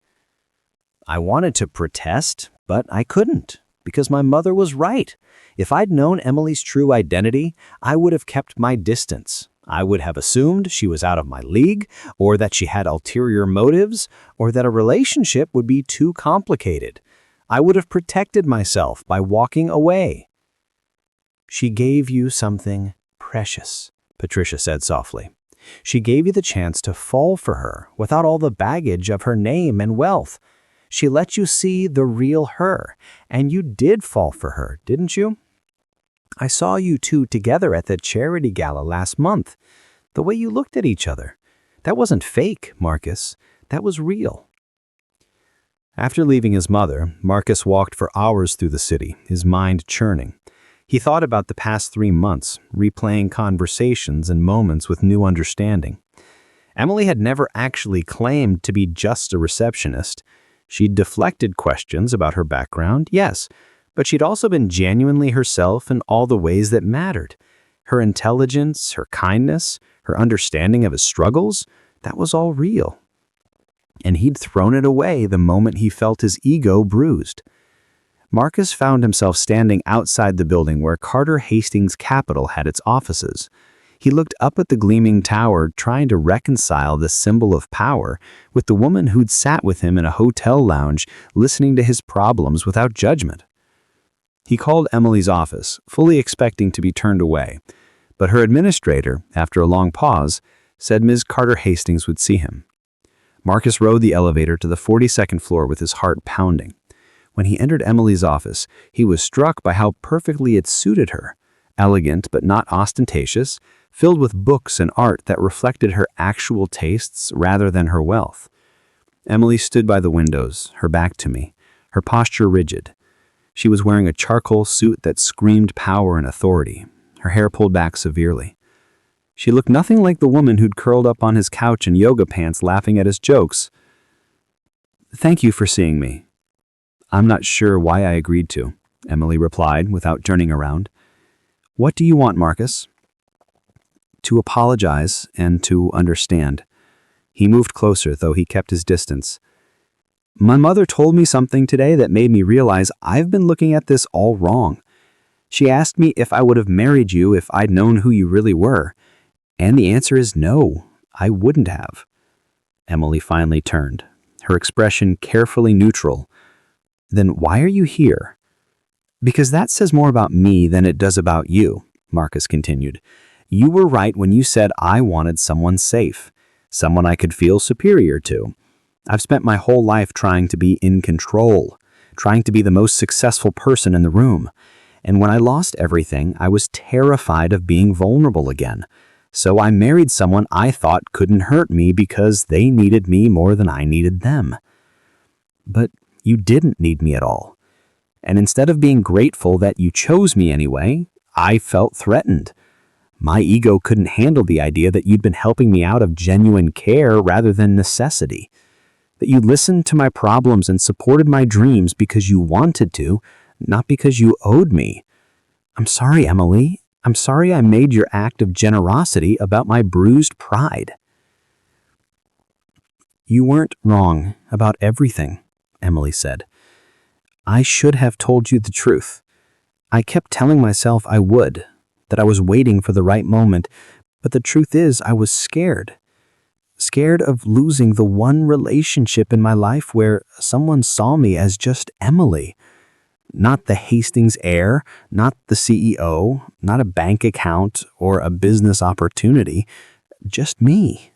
Speaker 1: "I wanted to protest, but I couldn't, because my mother was right. If I'd known Emily's true identity, I would have kept my distance. I would have assumed she was out of my league, or that she had ulterior motives, or that a relationship would be too complicated. I would have protected myself by walking away." "She gave you something precious," Patricia said softly. "She gave you the chance to fall for her without all the baggage of her name and wealth. She let you see the real her, and you did fall for her, didn't you? I saw you two together at the charity gala last month. The way you looked at each other. That wasn't fake, Marcus. That was real." After leaving his mother, Marcus walked for hours through the city, his mind churning. He thought about the past 3 months, replaying conversations and moments with new understanding. Emily had never actually claimed to be just a receptionist. She'd deflected questions about her background, yes, but she'd also been genuinely herself in all the ways that mattered. Her intelligence, her kindness, her understanding of his struggles, that was all real. And he'd thrown it away the moment he felt his ego bruised. Marcus found himself standing outside the building where Carter-Hastings Capital had its offices. He looked up at the gleaming tower, trying to reconcile this symbol of power with the woman who'd sat with him in a hotel lounge, listening to his problems without judgment. He called Emily's office, fully expecting to be turned away, but her administrator, after a long pause, said Ms. Carter-Hastings would see him. Marcus rode the elevator to the 42nd floor with his heart pounding. When he entered Emily's office, he was struck by how perfectly it suited her. Elegant but not ostentatious, filled with books and art that reflected her actual tastes rather than her wealth. Emily stood by the windows, her back to me, her posture rigid. She was wearing a charcoal suit that screamed power and authority, her hair pulled back severely. She looked nothing like the woman who'd curled up on his couch in yoga pants laughing at his jokes. "Thank you for seeing me." "I'm not sure why I agreed to," Emily replied without turning around. "What do you want, Marcus?" "To apologize and to understand." He moved closer, though he kept his distance. "My mother told me something today that made me realize I've been looking at this all wrong. She asked me if I would have married you if I'd known who you really were. And the answer is no, I wouldn't have." Emily finally turned, her expression carefully neutral. "Then why are you here?" "Because that says more about me than it does about you," Marcus continued. "You were right when you said I wanted someone safe, someone I could feel superior to. I've spent my whole life trying to be in control, trying to be the most successful person in the room.
Speaker 3: And when I lost everything, I was terrified of being vulnerable again. So I married someone I thought couldn't hurt me because they needed me more than I needed them. But you didn't need me at all. And instead of being grateful that you chose me anyway, I felt threatened. My ego couldn't handle the idea that you'd been helping me out of genuine care rather than necessity. That you listened to my problems and supported my dreams because you wanted to, not because you owed me. I'm sorry, Emily. I'm sorry I made your act of generosity about my bruised pride. You weren't wrong about everything, Emily said. I should have told you the truth. I kept telling myself I would, that I was waiting for the right moment, but the truth is I was scared. Scared of losing the one relationship in my life where someone saw me as just Emily. Not the Hastings heir, not the CEO, not a bank account or a business opportunity, just me.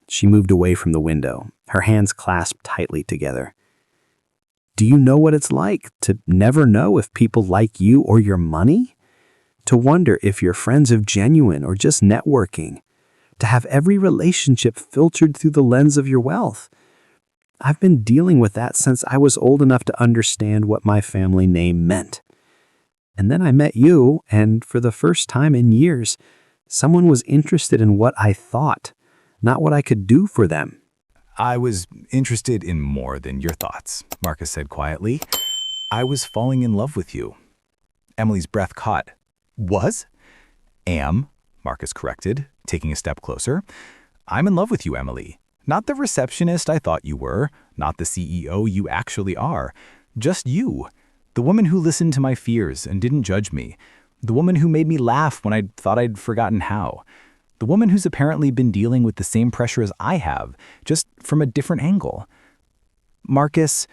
Speaker 3: She moved away from the window, her hands clasped tightly together. Do you know what it's like to never know if people like you or your money? To wonder if your friends are genuine or just networking? To have every relationship filtered through the lens of your wealth? I've been dealing with that since I was old enough to understand what my family name meant. And then I met you, and for the first time in years, someone was interested in what I thought, not what I could do for them.
Speaker 2: I was interested in more than your thoughts, Marcus said quietly. I was falling in love with you. Emily's breath caught. Was? Am, Marcus corrected, taking a step closer. I'm in love with you, Emily. Not the receptionist I thought you were, not the CEO you actually are. Just you. The woman who listened to my fears and didn't judge me. The woman who made me laugh when I thought I'd forgotten how. The woman who's apparently been dealing with the same pressure as I have, just from a different angle. Marcus,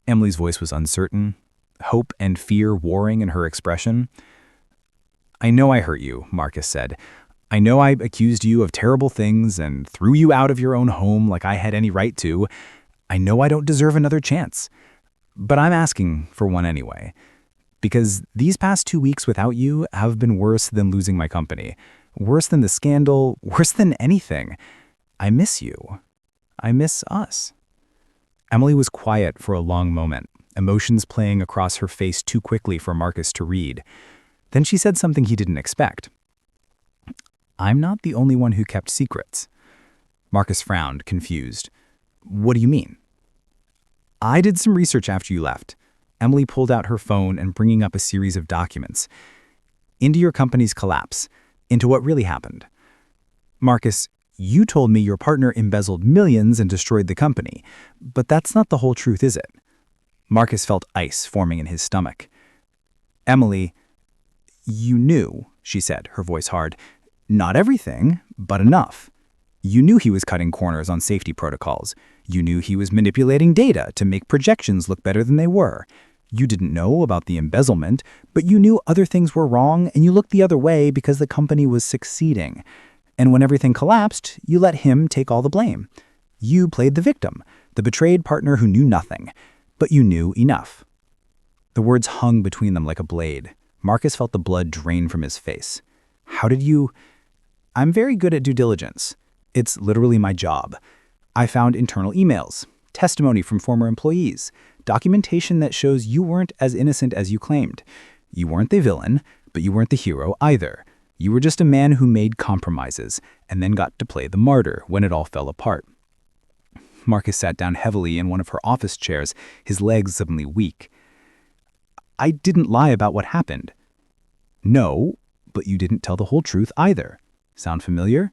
Speaker 2: Emily's voice was uncertain, hope and fear warring in her expression. I know I hurt you, Marcus said. I know I accused you of terrible things and threw you out of your own home like I had any right to. I know I don't deserve another chance. But I'm asking for one anyway. Because these past 2 weeks without you have been worse than losing my company. Worse than the scandal, worse than anything. I miss you. I miss us. Emily was quiet for a long moment, emotions playing across her face too quickly for Marcus to read. Then she said something he didn't expect. I'm not the only one who kept secrets. Marcus frowned, confused. What do you mean? I did some research after you left. Emily pulled out her phone and bringing up a series of documents. Into your company's collapse. Into what really happened. Marcus, you told me your partner embezzled millions and destroyed the company. But that's not the whole truth, is it? Marcus felt ice forming in his stomach. Emily, you knew, she said, her voice hard. Not everything, but enough. You knew he was cutting corners on safety protocols. You knew he was manipulating data to make projections look better than they were. You didn't know about the embezzlement, but you knew other things were wrong and you looked the other way because the company was succeeding. And when everything collapsed, you let him take all the blame. You played the victim, the betrayed partner who knew nothing, but you knew enough. The words hung between them like a blade. Marcus felt the blood drain from his face. How did you... I'm very good at due diligence. It's literally my job. I found internal emails, testimony from former employees, documentation that shows you weren't as innocent as you claimed. You weren't the villain, but you weren't the hero either. You were just a man who made compromises and then got to play the martyr when it all fell apart. Marcus sat down heavily in one of her office chairs, his legs suddenly weak. I didn't lie about what happened. No, but you didn't tell the whole truth either. Sound familiar?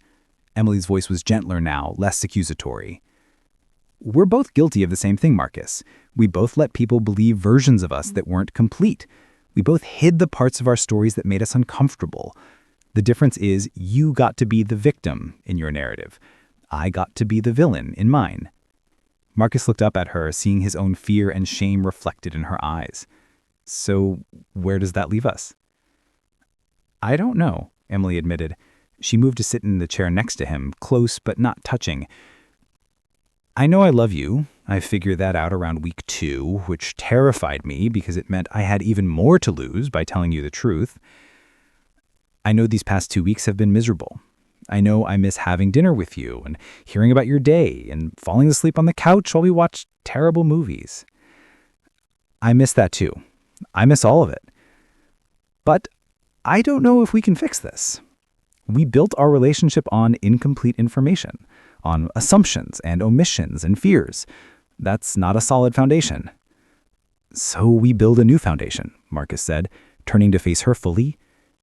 Speaker 2: Emily's voice was gentler now, less accusatory. We're both guilty of the same thing, Marcus. We both let people believe versions of us that weren't complete. We both hid the parts of our stories that made us uncomfortable. The difference is you got to be the victim in your narrative. I got to be the villain in mine. Marcus looked up at her, seeing his own fear and shame reflected in her eyes. So where does that leave us? I don't know, Emily admitted. She moved to sit in the chair next to him, close but not touching. I know I love you. I figured that out around week 2, which terrified me because it meant I had even more to lose by telling you the truth. I know these past 2 weeks have been miserable. I know I miss having dinner with you and hearing about your day and falling asleep on the couch while we watch terrible movies. I miss that too. I miss all of it. But I don't know if we can fix this. We built our relationship on incomplete information, on assumptions and omissions and fears. That's not a solid foundation. So we build a new foundation, Marcus said, turning to face her fully.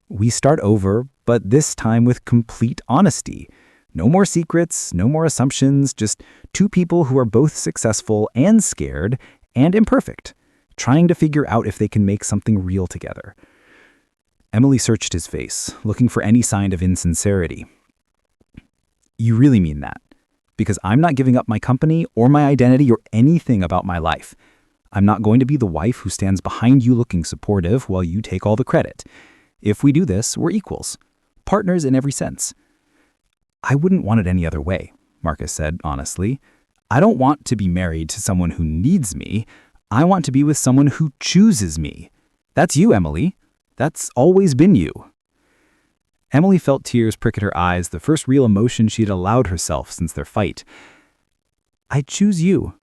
Speaker 2: We start over, but this time with complete honesty. No more secrets, no more assumptions, just two people who are both successful and scared and imperfect, trying to figure out if they can make something real together. Emily searched his face, looking for any sign of insincerity. You really mean that? Because I'm not giving up my company or my identity or anything about my life. I'm not going to be the wife who stands behind you looking supportive while you take all the credit. If we do this, we're equals, partners in every sense. I wouldn't want it any other way, Marcus said honestly. I don't want to be married to someone who needs me. I want to be with someone who chooses me. That's you, Emily. That's always been you. Emily felt tears prick at her eyes, the first real emotion she had allowed herself since their fight. I choose you.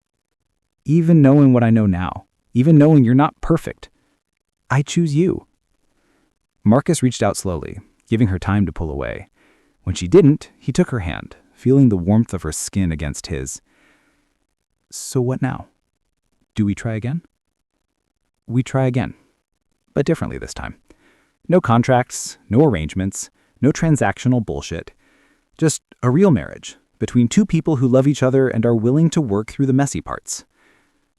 Speaker 2: Even knowing what I know now, even knowing you're not perfect, I choose you. Marcus reached out slowly, giving her time to pull away. When she didn't, he took her hand, feeling the warmth of her skin against his. So what now? Do we try again? We try again, but differently this time. No contracts, no arrangements, no transactional bullshit. Just a real marriage between two people who love each other and are willing to work through the messy parts.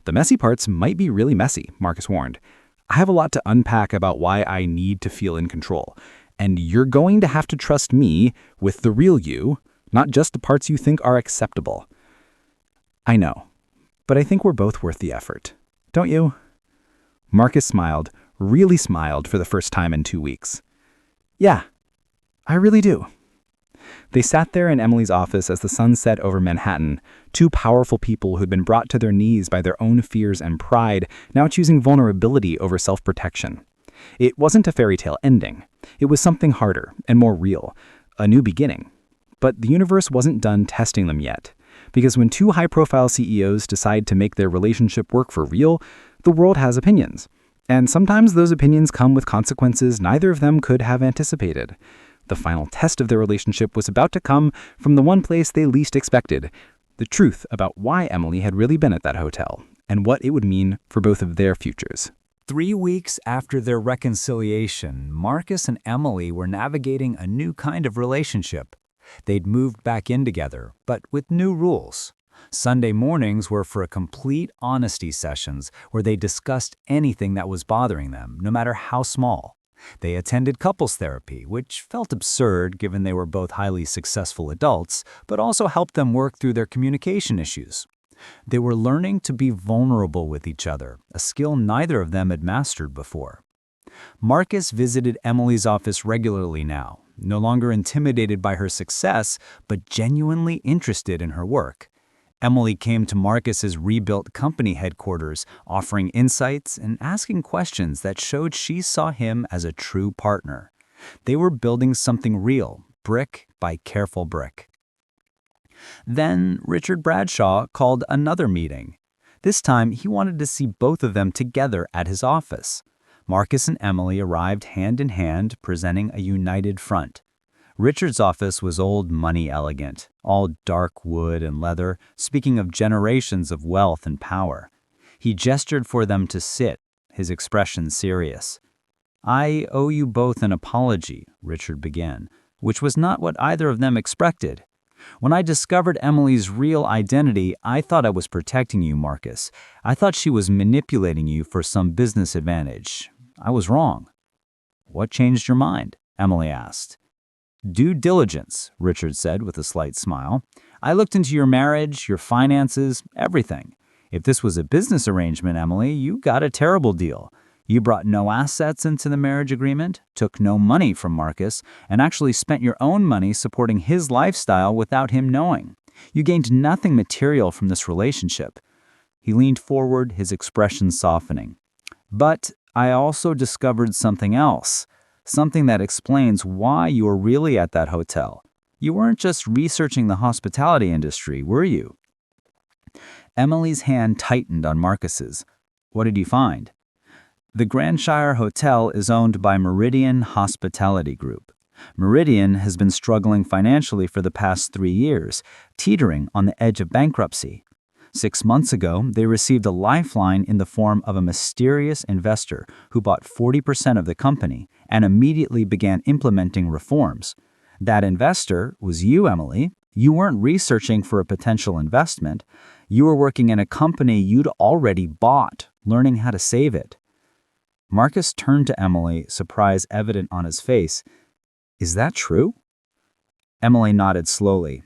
Speaker 2: The messy parts might be really messy, Marcus warned. I have a lot to unpack about why I need to feel in control, and you're going to have to trust me with the real you, not just the parts you think are acceptable. I know, but I think we're both worth the effort. Don't you? Marcus smiled, really smiled for the first time in 2 weeks. Yeah, I really do. They sat there in Emily's office as the sun set over Manhattan, two powerful people who'd been brought to their knees by their own fears and pride, now choosing vulnerability over self-protection. It wasn't a fairy tale ending. It was something harder and more real, a new beginning. But the universe wasn't done testing them yet, because when two high-profile CEOs decide to make their relationship work for real, the world has opinions. And sometimes those opinions come with consequences neither of them could have anticipated. The final test of their relationship was about to come from the one place they least expected, the truth about why Emily had really been at that hotel, and what it would mean for both of their futures.
Speaker 5: 3 weeks after their reconciliation, Marcus and Emily were navigating a new kind of relationship. They'd moved back in together, but with new rules. Sunday mornings were for complete honesty sessions where they discussed anything that was bothering them, no matter how small. They attended couples therapy, which felt absurd given they were both highly successful adults, but also helped them work through their communication issues. They were learning to be vulnerable with each other, a skill neither of them had mastered before. Marcus visited Emily's office regularly now, no longer intimidated by her success, but genuinely interested in her work. Emily came to Marcus's rebuilt company headquarters, offering insights and asking questions that showed she saw him as a true partner. They were building something real, brick by careful brick. Then Richard Bradshaw called another meeting. This time, he wanted to see both of them together at his office. Marcus and Emily arrived hand in hand, presenting a united front. Richard's office was old money elegant, all dark wood and leather, speaking of generations of wealth and power. He gestured for them to sit, his expression serious. "I owe you both an apology," Richard began, which was not what either of them expected. "When I discovered Emily's real identity, I thought I was protecting you, Marcus. I thought she was manipulating you for some business advantage. I was wrong." "What changed your mind?" Emily asked. "Due diligence," Richard said with a slight smile. "I looked into your marriage, your finances, everything. If this was a business arrangement, Emily, you got a terrible deal. You brought no assets into the marriage agreement, took no money from Marcus, and actually spent your own money supporting his lifestyle without him knowing. You gained nothing material from this relationship. He leaned forward, his expression softening. But I also discovered something else, something that explains why you were really at that hotel. You weren't just researching the hospitality industry, were you? Emily's hand tightened on Marcus's. What did you find? The Grandshire Hotel is owned by Meridian Hospitality Group. Meridian has been struggling financially for the past 3 years, teetering on the edge of bankruptcy. 6 months ago, they received a lifeline in the form of a mysterious investor who bought 40% of the company and immediately began implementing reforms. That investor was you, Emily. You weren't researching for a potential investment. You were working in a company you'd already bought, learning how to save it. Marcus turned to Emily, surprise evident on his face. Is that true? Emily nodded slowly.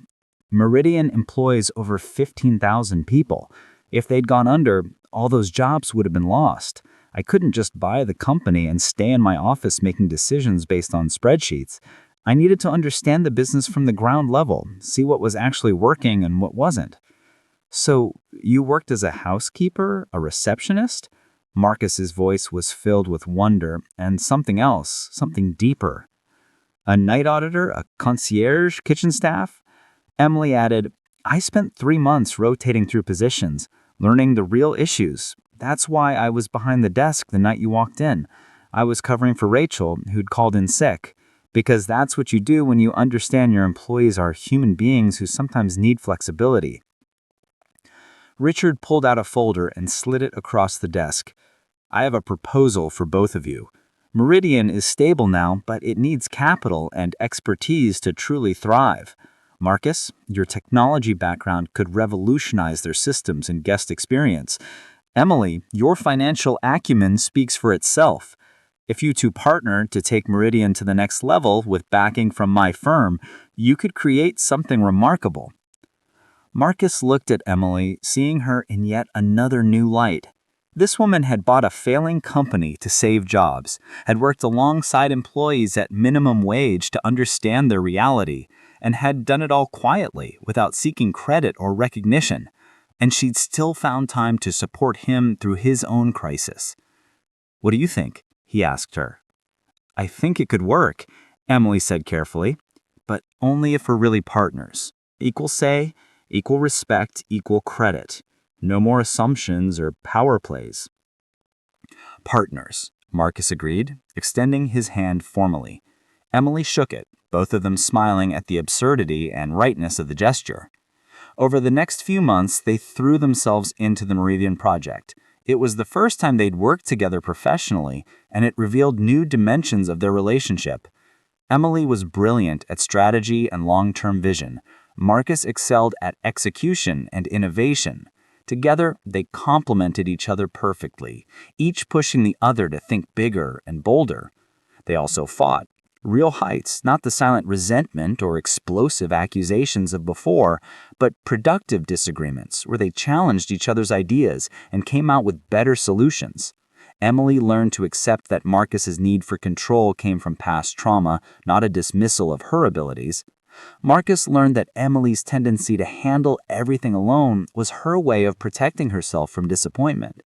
Speaker 5: Meridian employs over 15,000 people. If they'd gone under, all those jobs would have been lost. I couldn't just buy the company and stay in my office making decisions based on spreadsheets. I needed to understand the business from the ground level, see what was actually working and what wasn't. So, you worked as a housekeeper, a receptionist? Marcus's voice was filled with wonder and something else, something deeper. A night auditor, a concierge, kitchen staff? Emily added, I spent 3 months rotating through positions, learning the real issues. That's why I was behind the desk the night you walked in. I was covering for Rachel, who'd called in sick. Because that's what you do when you understand your employees are human beings who sometimes need flexibility. Richard pulled out a folder and slid it across the desk. I have a proposal for both of you. Meridian is stable now, but it needs capital and expertise to truly thrive. Marcus, your technology background could revolutionize their systems and guest experience. Emily, your financial acumen speaks for itself. If you two partner to take Meridian to the next level with backing from my firm, you could create something remarkable. Marcus looked at Emily, seeing her in yet another new light. This woman had bought a failing company to save jobs, had worked alongside employees at minimum wage to understand their reality, and had done it all quietly without seeking credit or recognition. And she'd still found time to support him through his own crisis. What do you think? He asked her. I think it could work, Emily said carefully, but only if we're really partners. Equal say, equal respect, equal credit. No more assumptions or power plays. Partners, Marcus agreed, extending his hand formally. Emily shook it, both of them smiling at the absurdity and rightness of the gesture. Over the next few months, they threw themselves into the Meridian project. It was the first time they'd worked together professionally, and it revealed new dimensions of their relationship. Emily was brilliant at strategy and long-term vision. Marcus excelled at execution and innovation. Together, they complemented each other perfectly, each pushing the other to think bigger and bolder. They also fought. Real heights, not the silent resentment or explosive accusations of before, but productive disagreements where they challenged each other's ideas and came out with better solutions. Emily learned to accept that Marcus's need for control came from past trauma, not a dismissal of her abilities. Marcus learned that Emily's tendency to handle everything alone was her way of protecting herself from disappointment.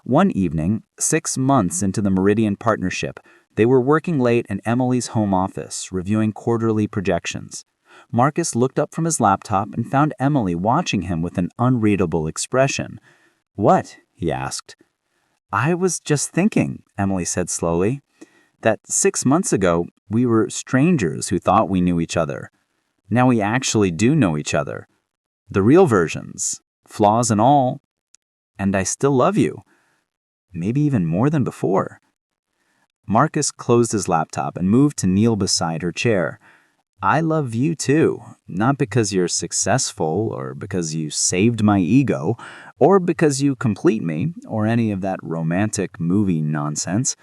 Speaker 5: One evening, 6 months into the Meridian partnership, they were working late in Emily's home office, reviewing quarterly projections. Marcus looked up from his laptop and found Emily watching him with an unreadable expression. What? He asked. I was just thinking, Emily said slowly, that 6 months ago, we were strangers who thought we knew each other. Now we actually do know each other. The real versions, flaws and all. And I still love you. Maybe even more than before. Marcus closed his laptop and moved to kneel beside her chair. I love you too, not because you're successful or because you saved my ego or because you complete me or any of that romantic movie nonsense.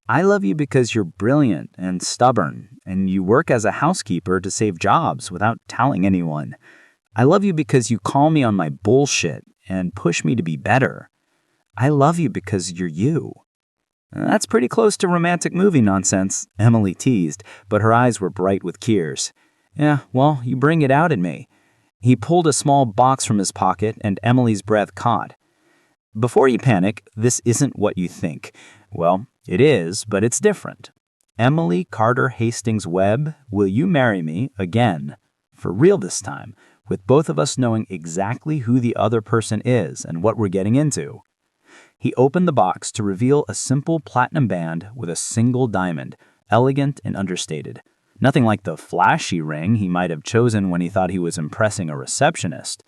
Speaker 5: I love you because you're brilliant and stubborn and you work as a housekeeper to save jobs without telling anyone. I love you because you call me on my bullshit and push me to be better. I love you because you're you. That's pretty close to romantic movie nonsense, Emily teased, but her eyes were bright with tears. Yeah, well, you bring it out in me. He pulled a small box from his pocket and Emily's breath caught. Before you panic, this isn't what you think. Well, it is, but it's different. Emily Carter-Hastings Webb, will you marry me again? For real this time, with both of us knowing exactly who the other person is and what we're getting into. He opened the box to reveal a simple platinum band with a single diamond, elegant and understated. Nothing like the flashy ring he might have chosen when he thought he was impressing a receptionist.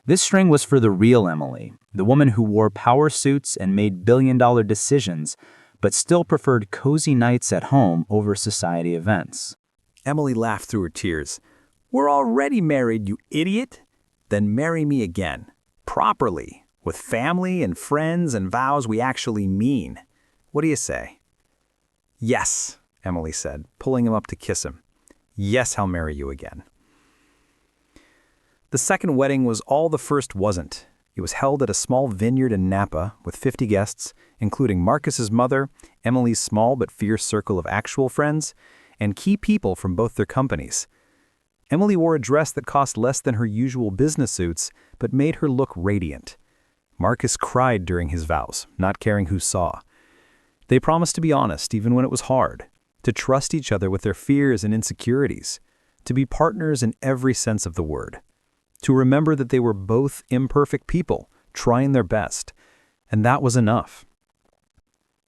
Speaker 5: This string was for the real Emily, the woman who wore power suits and made billion-dollar decisions, but still preferred cozy nights at home over society events.
Speaker 2: Emily laughed through her tears. We're already married, you idiot. Then marry me again. Properly. With family and friends and vows we actually mean. What do you say? Yes, Emily said, pulling him up to kiss him. Yes, I'll marry you again. The second wedding was all the first wasn't. It was held at a small vineyard in Napa with 50 guests, including Marcus's mother, Emily's small but fierce circle of actual friends, and key people from both their companies. Emily wore a dress that cost less than her usual business suits, but made her look radiant. Marcus cried during his vows, not caring who saw. They promised to be honest even when it was hard, to trust each other with their fears and insecurities, to be partners in every sense of the word, to remember that they were both imperfect people, trying their best, and that was enough.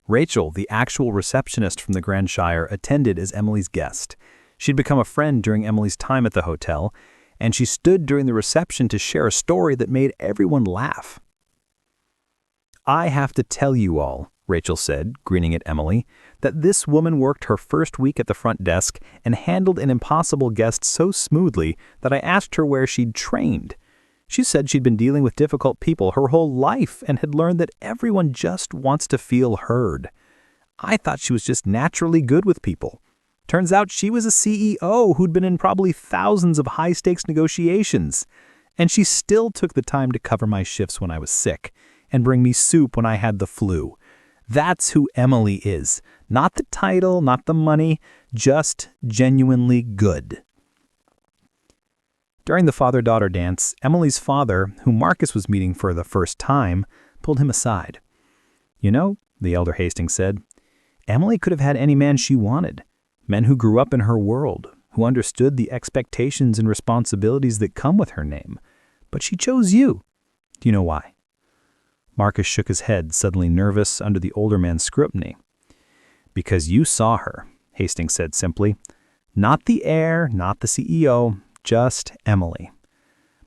Speaker 2: Rachel, the actual receptionist from the Grand Shire, attended as Emily's guest. She'd become a friend during Emily's time at the hotel, and she stood during the reception to share a story that made everyone laugh. I have to tell you all, Rachel said, grinning at Emily, that this woman worked her first week at the front desk and handled an impossible guest so smoothly that I asked her where she'd trained. She said she'd been dealing with difficult people her whole life and had learned that everyone just wants to feel heard. I thought she was just naturally good with people. Turns out she was a CEO who'd been in probably thousands of high-stakes negotiations. And she still took the time to cover my shifts when I was sick and bring me soup when I had the flu. That's who Emily is. Not the title, not the money, just genuinely good. During the father-daughter dance, Emily's father, who Marcus was meeting for the first time, pulled him aside. You know, the elder Hastings said, Emily could have had any man she wanted. Men who grew up in her world, who understood the expectations and responsibilities that come with her name. But she chose you. Do you know why? Marcus shook his head, suddenly nervous under the older man's scrutiny. Because you saw her, Hastings said simply. Not the heir, not the CEO, just Emily.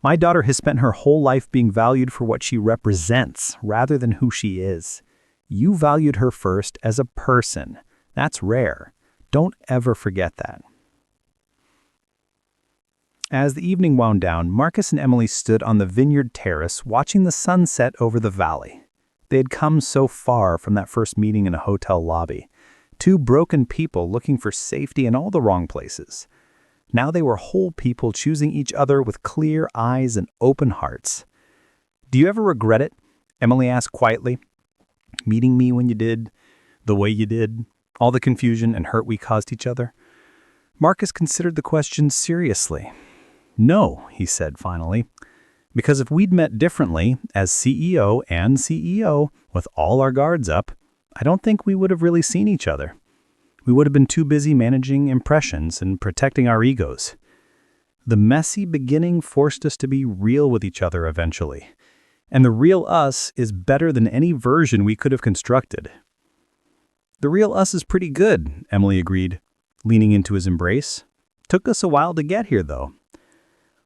Speaker 2: My daughter has spent her whole life being valued for what she represents rather than who she is. You valued her first as a person. That's rare. Don't ever forget that. As the evening wound down, Marcus and Emily stood on the vineyard terrace watching the sunset over the valley. They had come so far from that first meeting in a hotel lobby. Two broken people looking for safety in all the wrong places. Now they were whole people choosing each other with clear eyes and open hearts. Do you ever regret it? Emily asked quietly. Meeting me when you did, the way you did, all the confusion and hurt we caused each other? Marcus considered the question seriously. No, he said finally, because if we'd met differently as CEO and CEO with all our guards up, I don't think we would have really seen each other. We would have been too busy managing impressions and protecting our egos. The messy beginning forced us to be real with each other eventually, and the real us is better than any version we could have constructed. The real us is pretty good, Emily agreed, leaning into his embrace. Took us a while to get here, though.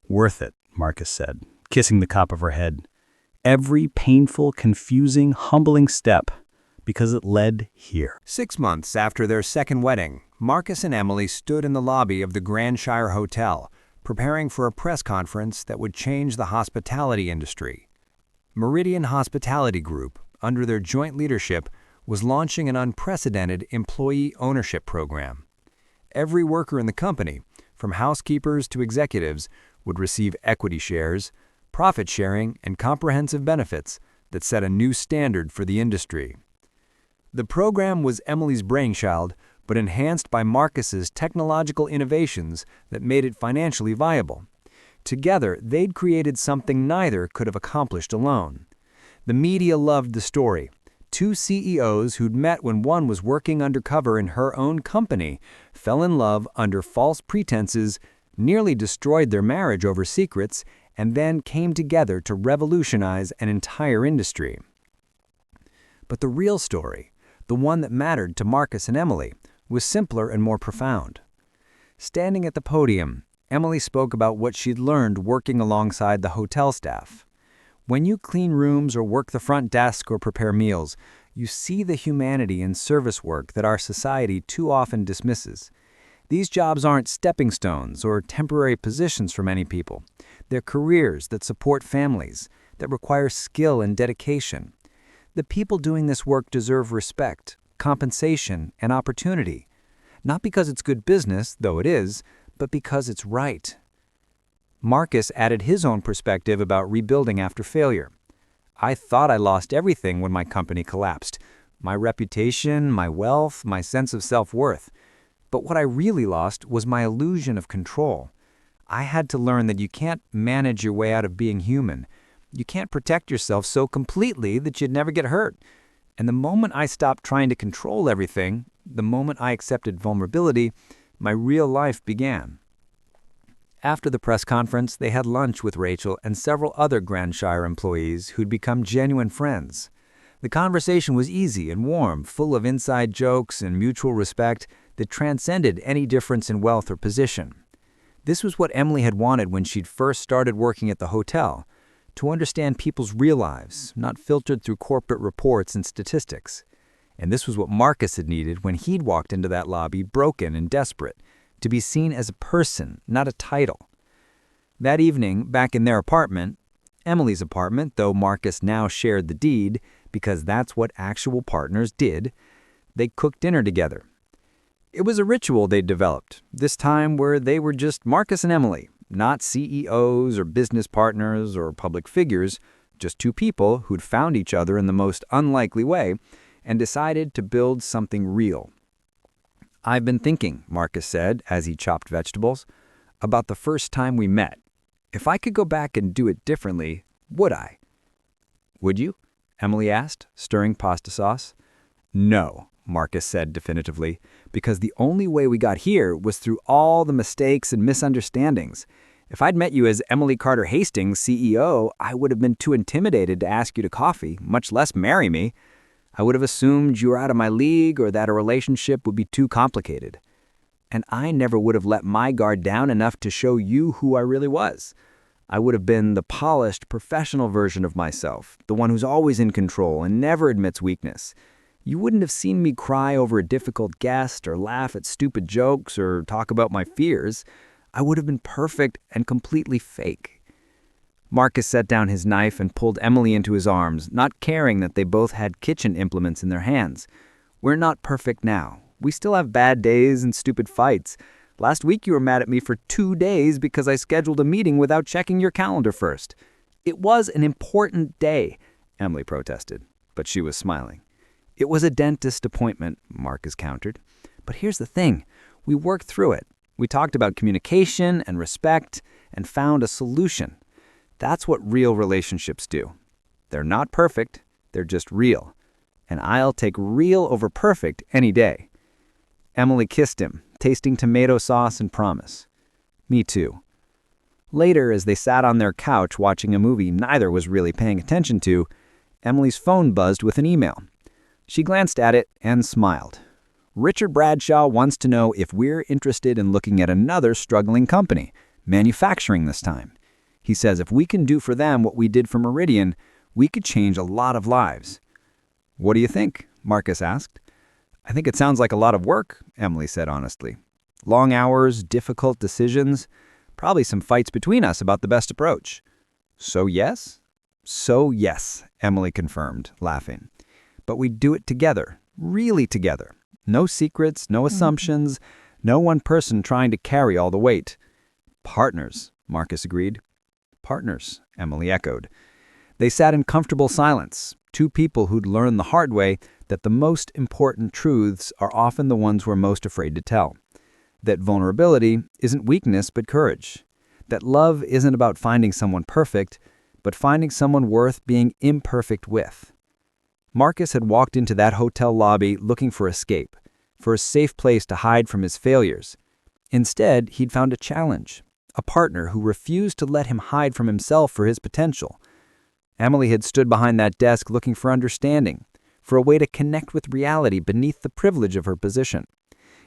Speaker 2: Worth it, Marcus said, kissing the top of her head. Every painful, confusing, humbling step, because it led here.
Speaker 1: 6 months after their second wedding, Marcus and Emily stood in the lobby of the Grand Shire Hotel, preparing for a press conference that would change the hospitality industry. Meridian Hospitality Group, under their joint leadership, was launching an unprecedented employee ownership program. Every worker in the company, from housekeepers to executives, would receive equity shares, profit sharing, and comprehensive benefits that set a new standard for the industry. The program was Emily's brainchild, but enhanced by Marcus's technological innovations that made it financially viable.
Speaker 5: Together, they'd created something neither could have accomplished alone. The media loved the story. Two CEOs who'd met when one was working undercover in her own company fell in love under false pretenses, nearly destroyed their marriage over secrets, and then came together to revolutionize an entire industry. But the real story, the one that mattered to Marcus and Emily, was simpler and more profound. Standing at the podium, Emily spoke about what she'd learned working alongside the hotel staff. When you clean rooms or work the front desk or prepare meals, you see the humanity in service work that our society too often dismisses. These jobs aren't stepping stones or temporary positions for many people. They're careers that support families, that require skill and dedication. The people doing this work deserve respect, compensation, and opportunity. Not because it's good business, though it is, but because it's right. Marcus added his own perspective about rebuilding after failure. I thought I lost everything when my company collapsed. My reputation, my wealth, my sense of self-worth. But what I really lost was my illusion of control. I had to learn that you can't manage your way out of being human. You can't protect yourself so completely that you'd never get hurt. And the moment I stopped trying to control everything, the moment I accepted vulnerability, my real life began. After the press conference, they had lunch with Rachel and several other Grandshire employees who'd become genuine friends. The conversation was easy and warm, full of inside jokes and mutual respect that transcended any difference in wealth or position. This was what Emily had wanted when she'd first started working at the hotel, to understand people's real lives, not filtered through corporate reports and statistics. And this was what Marcus had needed when he'd walked into that lobby broken and desperate, to be seen as a person, not a title. That evening, back in their apartment, Emily's apartment, though Marcus now shared the deed, because that's what actual partners did, they cooked dinner together. It was a ritual they'd developed, this time where they were just Marcus and Emily, not CEOs or business partners or public figures, just two people who'd found each other in the most unlikely way and decided to build something real. I've been thinking, Marcus said as he chopped vegetables, about the first time we met. If I could go back and do it differently, would I? Would you? Emily asked, stirring pasta sauce. No, Marcus said definitively, because the only way we got here was through all the mistakes and misunderstandings. If I'd met you as Emily Carter-Hastings, CEO, I would have been too intimidated to ask you to coffee, much less marry me. I would have assumed you were out of my league or that a relationship would be too complicated. And I never would have let my guard down enough to show you who I really was. I would have been the polished, professional version of myself, the one who's always in control and never admits weakness. You wouldn't have seen me cry over a difficult guest or laugh at stupid jokes or talk about my fears. I would have been perfect and completely fake. Marcus set down his knife and pulled Emily into his arms, not caring that they both had kitchen implements in their hands. We're not perfect now. We still have bad days and stupid fights. Last week you were mad at me for 2 days because I scheduled a meeting without checking your calendar first. It was an important day, Emily protested, but she was smiling. It was a dentist appointment, Marcus countered. But here's the thing. We worked through it. We talked about communication and respect and found a solution. That's what real relationships do. They're not perfect, they're just real. And I'll take real over perfect any day. Emily kissed him, tasting tomato sauce and promise. Me too. Later, as they sat on their couch watching a movie neither was really paying attention to, Emily's phone buzzed with an email. She glanced at it and smiled. Richard Bradshaw wants to know if we're interested in looking at another struggling company, manufacturing this time. He says if we can do for them what we did for Meridian, we could change a lot of lives. What do you think? Marcus asked. I think it sounds like a lot of work, Emily said honestly. Long hours, difficult decisions, probably some fights between us about the best approach. So yes? So yes, Emily confirmed, laughing. But we'd do it together, really together. No secrets, no assumptions, no one person trying to carry all the weight. Partners, Marcus agreed. Partners, Emily echoed. They sat in comfortable silence, two people who'd learned the hard way that the most important truths are often the ones we're most afraid to tell. That vulnerability isn't weakness but courage.
Speaker 3: that love isn't about finding someone perfect, but finding someone worth being imperfect with. Marcus had walked into that hotel lobby looking for escape, for a safe place to hide from his failures. Instead, he'd found a challenge, a partner who refused to let him hide from himself for his potential. Emily had stood behind that desk looking for understanding, for a way to connect with reality beneath the privilege of her position.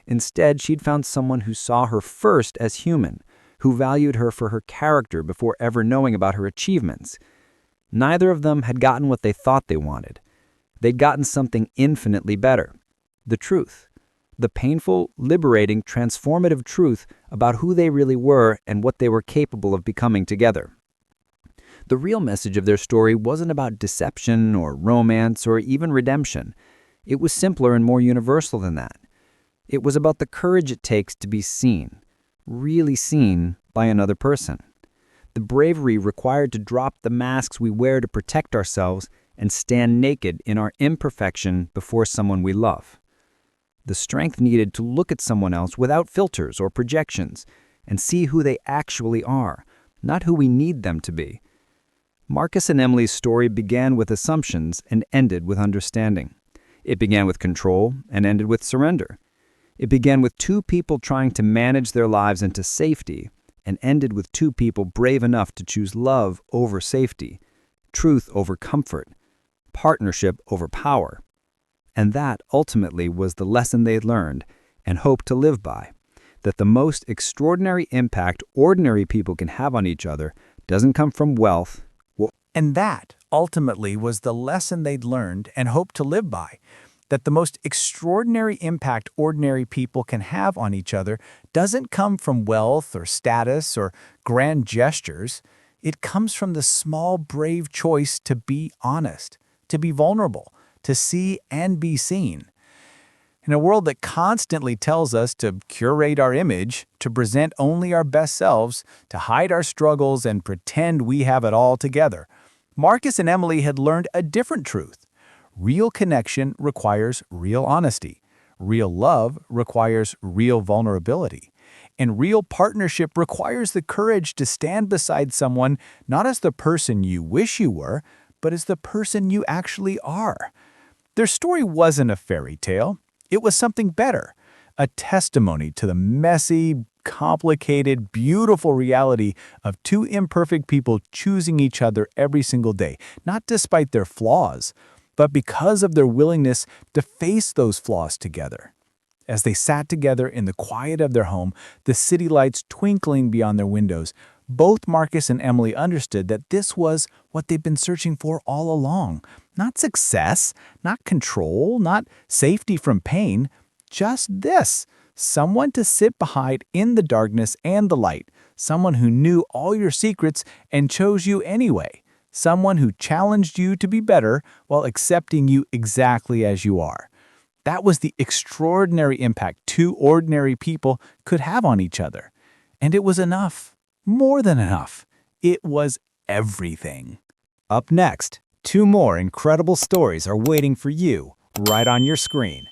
Speaker 3: Instead, she'd found someone who saw her first as human, who valued her for her character before ever knowing about her achievements. Neither of them had gotten what they thought they wanted. They'd gotten something infinitely better. The truth. The painful, liberating, transformative truth about who they really were and what they were capable of becoming together. The real message of their story wasn't about deception or romance or even redemption. It was simpler and more universal than that. It was about the courage it takes to be seen, really seen by another person. The bravery required to drop the masks we wear to protect ourselves and stand naked in our imperfection before someone we love. The strength needed to look at someone else without filters or projections and see who they actually are, not who we need them to be. Marcus and Emily's story began with assumptions and ended with understanding. It began with control and ended with surrender. It began with two people trying to manage their lives into safety and ended with two people brave enough to choose love over safety, truth over comfort, partnership over power. And that, ultimately, was the lesson they learned and hoped to live by, that the most extraordinary impact ordinary people can have on each other doesn't come from wealth.
Speaker 2: And that, ultimately, was the lesson they'd learned and hoped to live by, that the most extraordinary impact ordinary people can have on each other doesn't come from wealth or status or grand gestures. It comes from the small, brave choice to be honest, to be vulnerable, to see and be seen. In a world that constantly tells us to curate our image, to present only our best selves, to hide our struggles and pretend we have it all together, Marcus and Emily had learned a different truth. Real connection requires real honesty. Real love requires real vulnerability. And real partnership requires the courage to stand beside someone not as the person you wish you were, but as the person you actually are. Their story wasn't a fairy tale. It was something better, a testimony to the messy, complicated, beautiful reality of two imperfect people choosing each other every single day, not despite their flaws, but because of their willingness to face those flaws together. As they sat together in the quiet of their home, the city lights twinkling beyond their windows, both Marcus and Emily understood that this was what they'd been searching for all along. Not success, not control, not safety from pain, just this. Someone to sit behind in the darkness and the light. Someone who knew all your secrets and chose you anyway. Someone who challenged you to be better while accepting you exactly as you are. That was the extraordinary impact two ordinary people could have on each other. And it was enough. More than enough. It was everything.
Speaker 5: Up next, two more incredible stories are waiting for you right on your screen.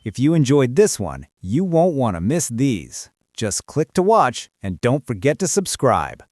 Speaker 5: If you enjoyed this one, you won't want to miss these. Just click to watch and don't forget to subscribe.